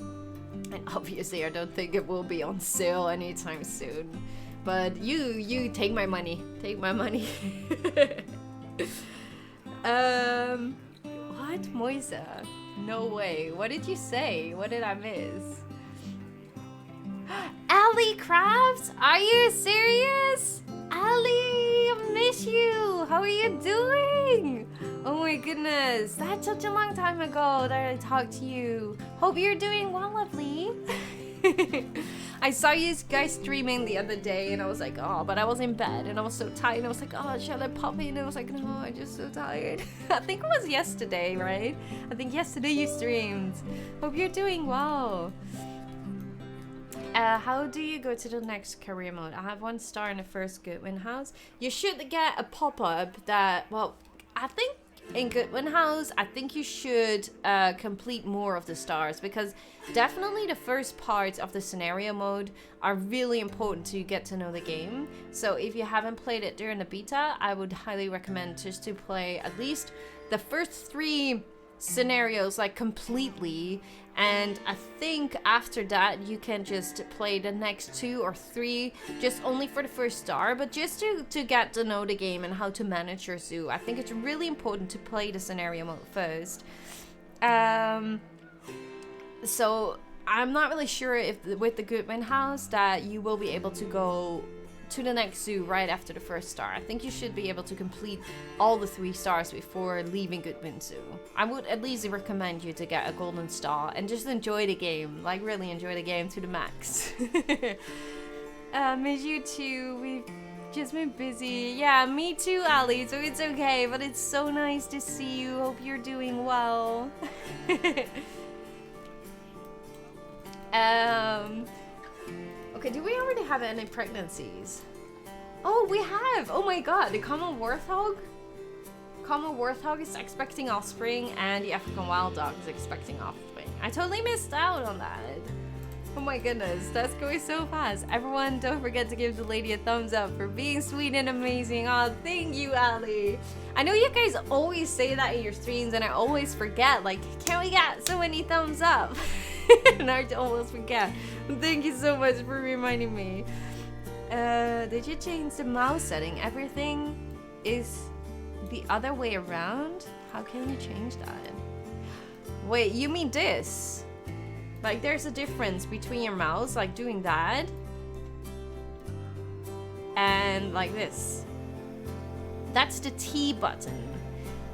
And obviously I don't think it will be on sale anytime soon. But you take my money. Take my money. What? Moisa? No way. What did you say? What did I miss? Ali Crafts? Are you serious? Ali, I miss you. How are you doing? Oh my goodness. That's such a long time ago that I talked to you. Hope you're doing well, lovely. I saw you guys streaming the other day and I was like, oh, but I was in bed and I was so tired. And I was like, oh, shall I pop in? And I was like, no, I'm just so tired. I think it was yesterday, right? I think yesterday you streamed. Hope you're doing well. How do you go to the next career mode? I have 1 star in the first Goodwin house. You should get a pop-up that, well, I think in Goodwin house, I think you should complete more of the stars because definitely the first parts of the scenario mode are really important to get to know the game. So if you haven't played it during the beta, I would highly recommend just to play at least the first 3 scenarios like completely, and I think after that you can just play the next 2 or 3 just only for the first star, but just to get to know the game and how to manage your zoo. I think it's really important to play the scenario mode first. So I'm not really sure if with the Goodwin house that you will be able to go to the next zoo right after the first star. I think you should be able to complete all the 3 stars before leaving Goodwin Zoo. I would at least recommend you to get a golden star and just enjoy the game, like really enjoy the game to the max. Miss you too, we've just been busy. Yeah, me too, Ali, so it's okay, but it's so nice to see you. Hope you're doing well. Okay, do we already have any pregnancies? Oh, we have! Oh my god, the common warthog? Common warthog is expecting offspring and the African wild dog is expecting offspring. I totally missed out on that. Oh my goodness, that's going so fast. Everyone, don't forget to give the lady a thumbs up for being sweet and amazing. Oh, thank you, Ali. I know you guys always say that in your streams and I always forget. Like, can we get so many thumbs up? And I almost forget. Thank you so much for reminding me. Did you change the mouse setting? Everything is the other way around? How can you change that? Wait, you mean this? Like there's a difference between your mouse, like doing that, and like this. That's the T button.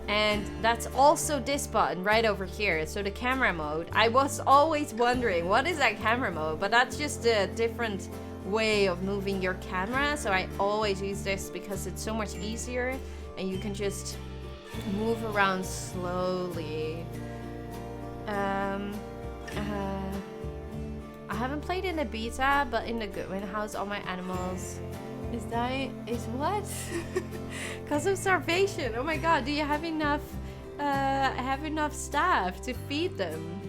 And that's also this button right over here. So the camera mode. I was always wondering, what is that camera mode? But that's just a different way of moving your camera. So I always use this because it's so much easier. And you can just move around slowly. I haven't played in the beta, but in the Goodwin house, all my animals Is what? Because of starvation. Oh my god, do you have enough staff to feed them?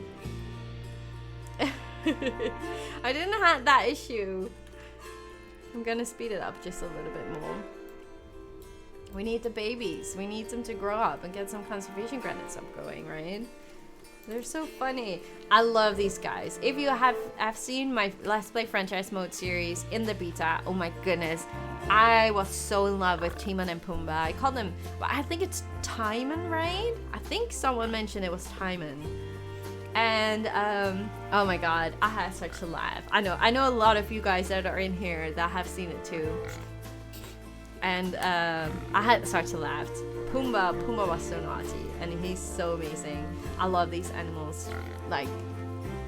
I didn't have that issue. I'm gonna speed it up just a little bit more. We need the babies. We need them to grow up and get some conservation credits up going, right? They're so funny. I love these guys. If you have seen my Let's Play franchise mode series in the beta, oh my goodness, I was so in love with Timon and Pumbaa. I call them, well, I think it's Timon, right? I think someone mentioned it was Timon. And oh my god, I had such a laugh. I know a lot of you guys that are in here that have seen it too. And I had such a laugh. Pumbaa was so naughty, and he's so amazing. I love these animals, like,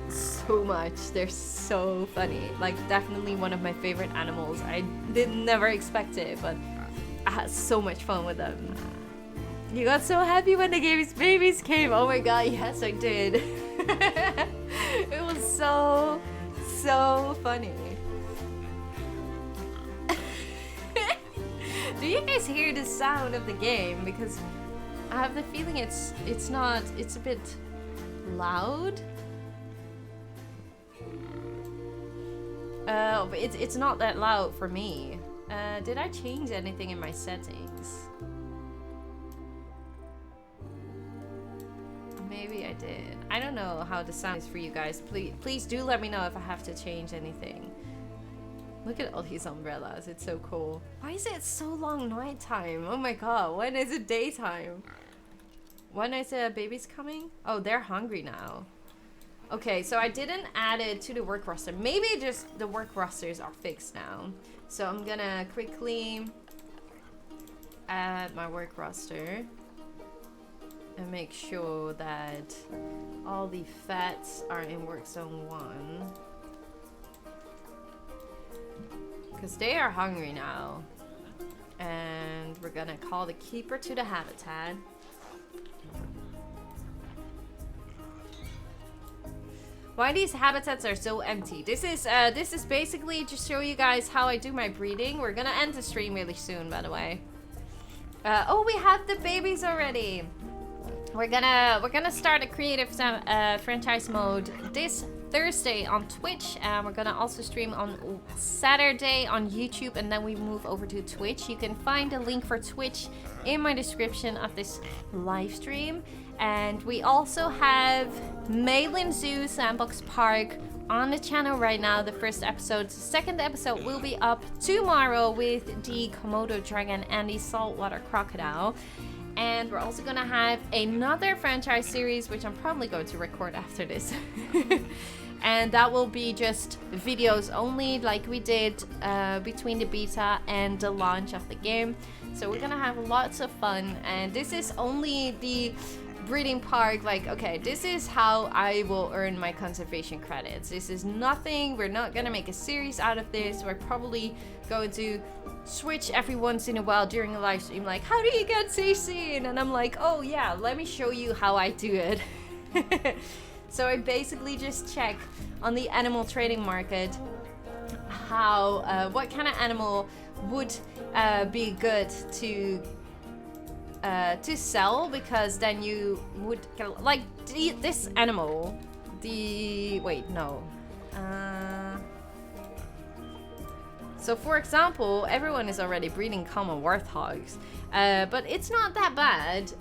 so much. They're so funny. Like, definitely one of my favorite animals. I did never expect it, but I had so much fun with them. You got so happy when the babies came. Oh my god, yes I did. It was so funny. Do you guys hear the sound of the game? Because I have the feeling it's a bit loud. But it's not that loud for me. Did I change anything in my settings? Maybe I did. I don't know how the sound is for you guys. Please do let me know if I have to change anything. Look at all these umbrellas. It's so cool. Why is it so long nighttime? Oh my god. When is it daytime? When is the babies coming? Oh, they're hungry now. Okay, so I didn't add it to the work roster. Maybe just the work rosters are fixed now. So I'm gonna quickly add my work roster and make sure that all the fats are in work zone 1. Because they are hungry now. And we're gonna call the keeper to the habitat. Why these habitats are so empty? This is basically to show you guys how I do my breeding. We're gonna end the stream really soon, by the way. Oh, we have the babies already. We're gonna start a creative franchise mode this Thursday on Twitch. We're gonna also stream on Saturday on YouTube, and then we move over to Twitch. You can find a link for Twitch in my description of this live stream. And we also have Maylin Zoo Sandbox Park on the channel right now. The first episode, the second episode will be up tomorrow with the Komodo dragon and the saltwater crocodile. And we're also gonna have another franchise series, which I'm probably going to record after this. And that will be just videos only, like we did between the beta and the launch of the game. So we're gonna have lots of fun. And this is only the breeding park. Like, okay, this is how I will earn my conservation credits. This is nothing. We're not gonna make a series out of this. We're probably going to switch every once in a while during a live stream, like, how do you get CC? And I'm like, oh yeah, let me show you how I do it. So I basically just check on the animal trading market how what kind of animal would be good to sell, because then you would like this animal. So for example, everyone is already breeding common warthogs, but it's not that bad.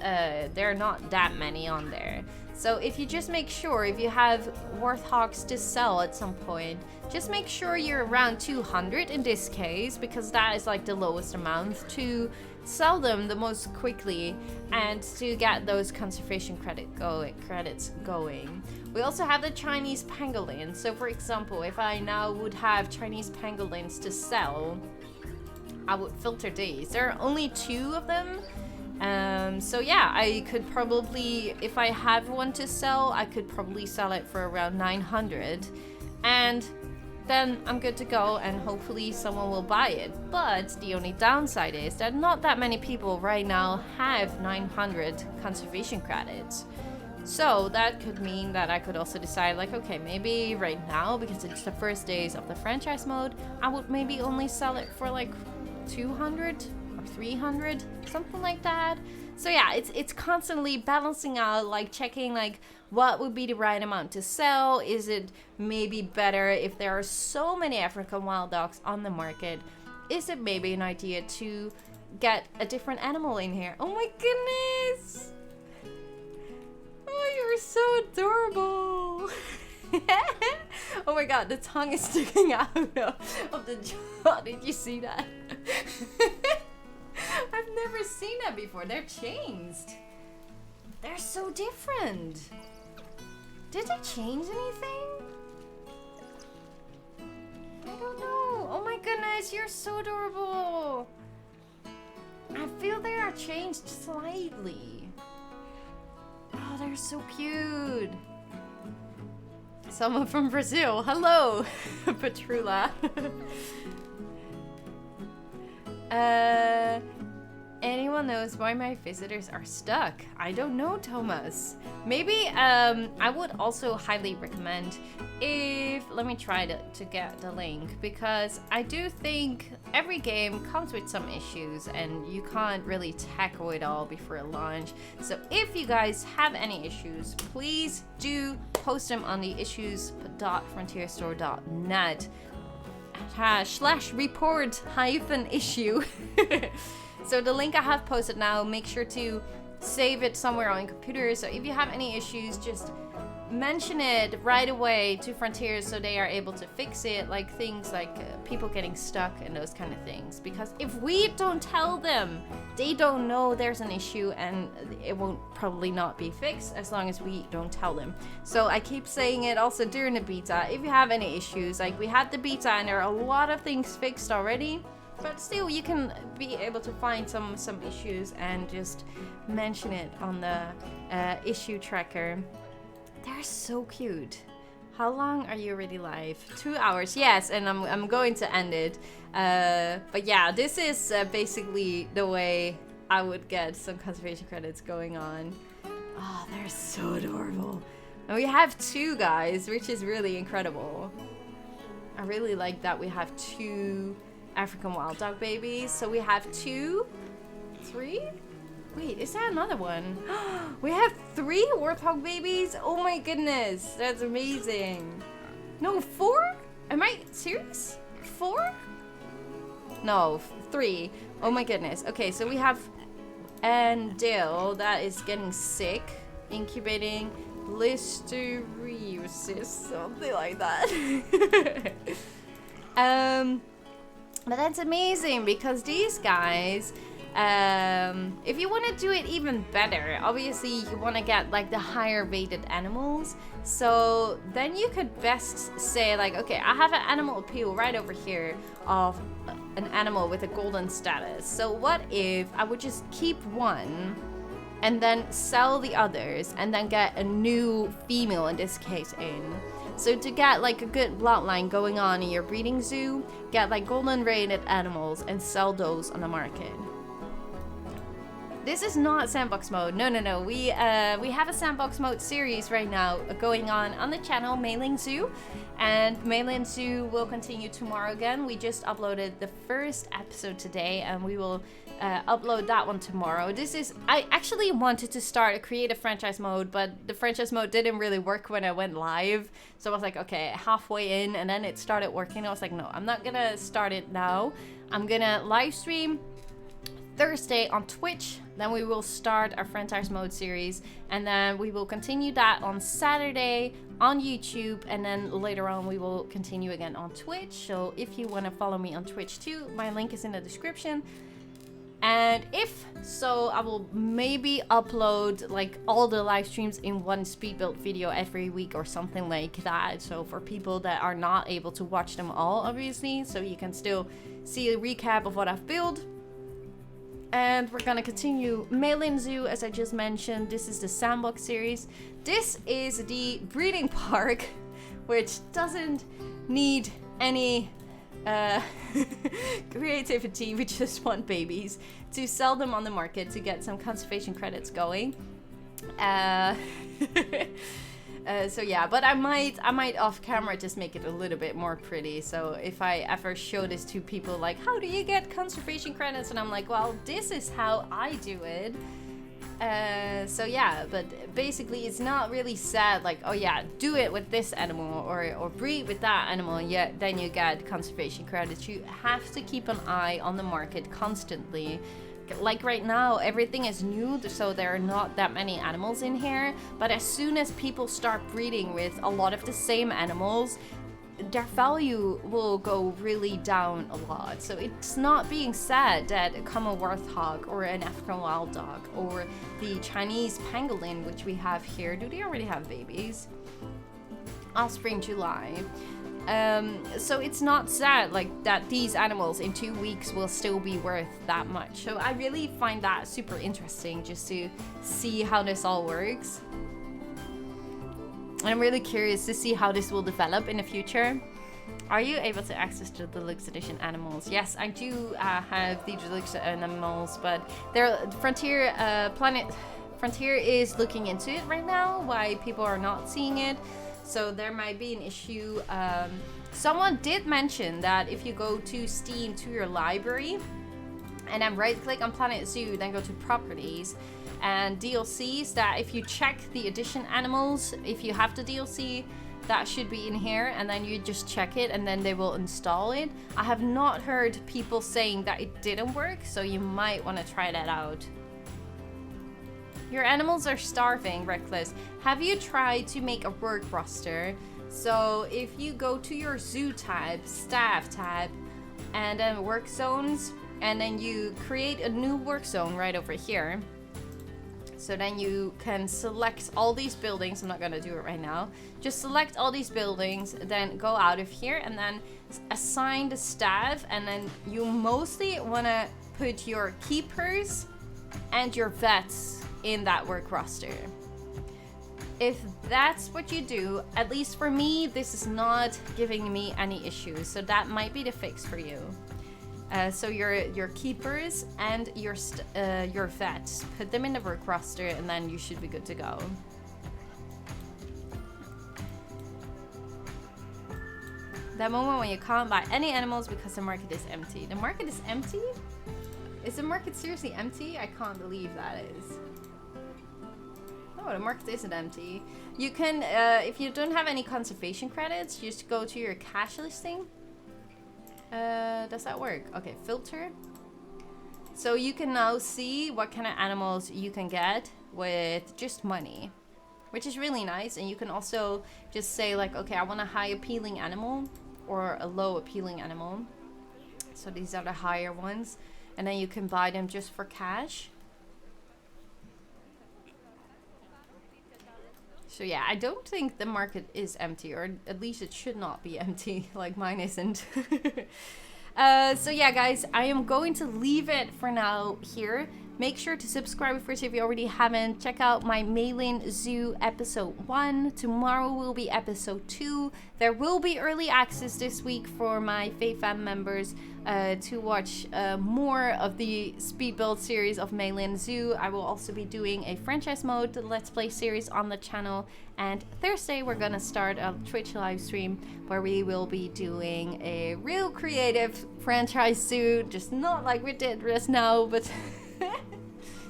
There are not that many on there. So if you just make sure, if you have warthogs to sell at some point, just make sure you're around 200 in this case, because that is like the lowest amount to sell them the most quickly and to get those conservation credits going. We also have the Chinese pangolins. So for example, if I now would have Chinese pangolins to sell, I would filter these. There are only 2 of them. So yeah, I could probably, if I have one to sell, I could probably sell it for around 900, and then I'm good to go, and hopefully someone will buy it. But the only downside is that not that many people right now have 900 conservation credits. So that could mean that I could also decide, like, okay, maybe right now, because it's the first days of the franchise mode, I would maybe only sell it for like 200 or 300, something like that. So yeah, it's constantly balancing out, like checking like what would be the right amount to sell. Is it maybe better if there are so many African wild dogs on the market? Is it maybe an idea to get a different animal in here? Oh my goodness! Oh, you're so adorable! Oh my god, the tongue is sticking out of the jaw. Did you see that? I've never seen that before. They're changed. They're so different. Did they change anything? I don't know. Oh my goodness, you're so adorable. I feel they are changed slightly. Oh, they're so cute. Someone from Brazil. Hello, Petrula. Anyone knows why my visitors are stuck? I don't know, Thomas. Maybe I would also highly recommend if, let me try to get the link, because I do think every game comes with some issues and you can't really tackle it all before launch. So if you guys have any issues, please do post them on the issues.frontierstore.net /report-issue. So the link I have posted now, make sure to save it somewhere on your computer. So if you have any issues, just mention it right away to Frontiers so they are able to fix it, like things like people getting stuck and those kind of things. Because if we don't tell them, they don't know there's an issue and it won't probably not be fixed as long as we don't tell them. So I keep saying it also during the beta. If you have any issues, like we had the beta and there are a lot of things fixed already, but still you can be able to find some issues and just mention it on the issue tracker. They're so cute. How long are you already live? 2 hours, yes, and I'm going to end it. But yeah, this is basically the way I would get some conservation credits going on. Oh, they're so adorable. And we have 2 guys, which is really incredible. I really like that we have 2 African wild dog babies. So we have 2, 3? Wait, is there another one? We have 3 warthog babies? Oh my goodness, that's amazing. No, 4? Am I serious? 4? No, 3. Oh my goodness. Okay, so we have Dill that is getting sick, incubating listeriosis, something like that. But that's amazing because these guys, if you want to do it even better, obviously you want to get like the higher rated animals. So then you could best say like, okay, I have an animal appeal right over here of an animal with a golden status. So what if I would just keep one and then sell the others and then get a new female in this case in. So to get like a good bloodline going on in your breeding zoo, get like golden rated animals and sell those on the market. This is not Sandbox mode. No. We have a Sandbox mode series right now going on the channel Maylin Zoo, and Maylin Zoo will continue tomorrow again. We just uploaded the first episode today, and we will upload that one tomorrow. I actually wanted to start a creative franchise mode, but the franchise mode didn't really work when I went live. So I was like, okay, halfway in, and then it started working. I was like, no, I'm not gonna start it now. I'm gonna live stream Thursday on Twitch, then we will start our franchise mode series, and then we will continue that on Saturday on YouTube, and then later on we will continue again on Twitch. So if you want to follow me on Twitch too, my link is in the description. And if so, I will maybe upload like all the live streams in one speed build video every week or something like that. So for people that are not able to watch them all, obviously, so you can still see a recap of what I've built. And we're gonna continue Maylin Zoo, as I just mentioned. This is the Sandbox series. This is the breeding park, which doesn't need any creativity. We just want babies to sell them on the market to get some conservation credits going. So yeah, but I might off camera just make it a little bit more pretty. So if I ever show this to people like, how do you get conservation credits? And I'm like, well, this is how I do it. So yeah, but basically it's not really said like, oh yeah, do it with this animal or breed with that animal, yeah, then you get conservation credits. You have to keep an eye on the market constantly. Like right now, everything is new, so there are not that many animals in here. But as soon as people start breeding with a lot of the same animals, their value will go really down a lot. So it's not being said that a common warthog or an African wild dog or the Chinese pangolin, which we have here, do they already have babies? Offspring July. So it's not sad like that these animals in 2 weeks will still be worth that much. So I really find that super interesting just to see how this all works. I'm really curious to see how this will develop in the future. Are you able to access the deluxe edition animals? Yes, I do have the deluxe animals, but Frontier is looking into it right now, why people are not seeing it. So there might be an issue. Someone did mention that if you go to Steam to your library and then right click on Planet Zoo, then go to properties and DLCs, that if you check the edition animals, if you have the DLC, that should be in here, and then you just check it and then they will install it. I have not heard people saying that it didn't work, so you might want to try that out. Your animals are starving, Reckless. Have you tried to make a work roster? So if you go to your zoo tab, staff tab, and then work zones, and then you create a new work zone right over here. So then you can select all these buildings. I'm not gonna do it right now. Just select all these buildings, then go out of here and then assign the staff, and then you mostly wanna put your keepers and your vets in that work roster. If that's what you do, at least for me, this is not giving me any issues. So that might be the fix for you. So your keepers and your vets, put them in the work roster, and then you should be good to go. That moment when you can't buy any animals because the market is empty. The market is empty? Is the market seriously empty? I can't believe that is. No, the market isn't empty. You can, if you don't have any conservation credits, just go to your cash listing. Does that work? Okay, filter. So you can now see what kind of animals you can get with just money, which is really nice. And you can also just say like, okay, I want a high appealing animal or a low appealing animal. So these are the higher ones. And then you can buy them just for cash. So yeah, I don't think the market is empty, or at least it should not be empty, like mine isn't. So yeah, guys, I am going to leave it for now here. Make sure to subscribe first if you already haven't. Check out my Maylin Zoo episode 1. Tomorrow will be episode 2. There will be early access this week for my FaveFam members to watch more of the speed build series of Maylin Zoo. I will also be doing a franchise mode Let's Play series on the channel. And Thursday we're gonna start a Twitch live stream where we will be doing a real creative franchise zoo, just not like we did just now, but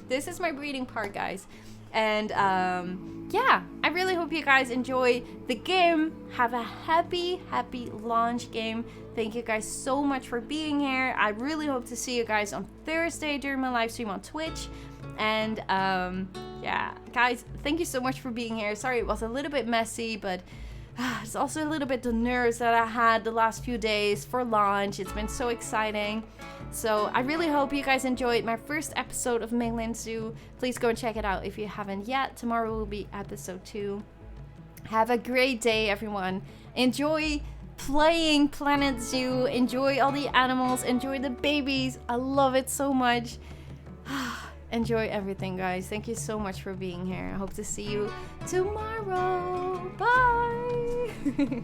this is my breeding part, guys. And yeah, I really hope you guys enjoy the game. Have a happy launch game. Thank you guys so much for being here. I really hope to see you guys on Thursday during my live stream on Twitch. And yeah, guys, thank you so much for being here. Sorry it was a little bit messy, but it's also a little bit the nerves that I had the last few days for launch. It's been so exciting. So I really hope you guys enjoyed my first episode of Maylin Zoo. Please go and check it out if you haven't yet. Tomorrow will be episode 2. Have a great day, everyone. Enjoy playing Planet Zoo. Enjoy all the animals. Enjoy the babies. I love it so much. Enjoy everything, guys. Thank you so much for being here. I hope to see you tomorrow. Bye.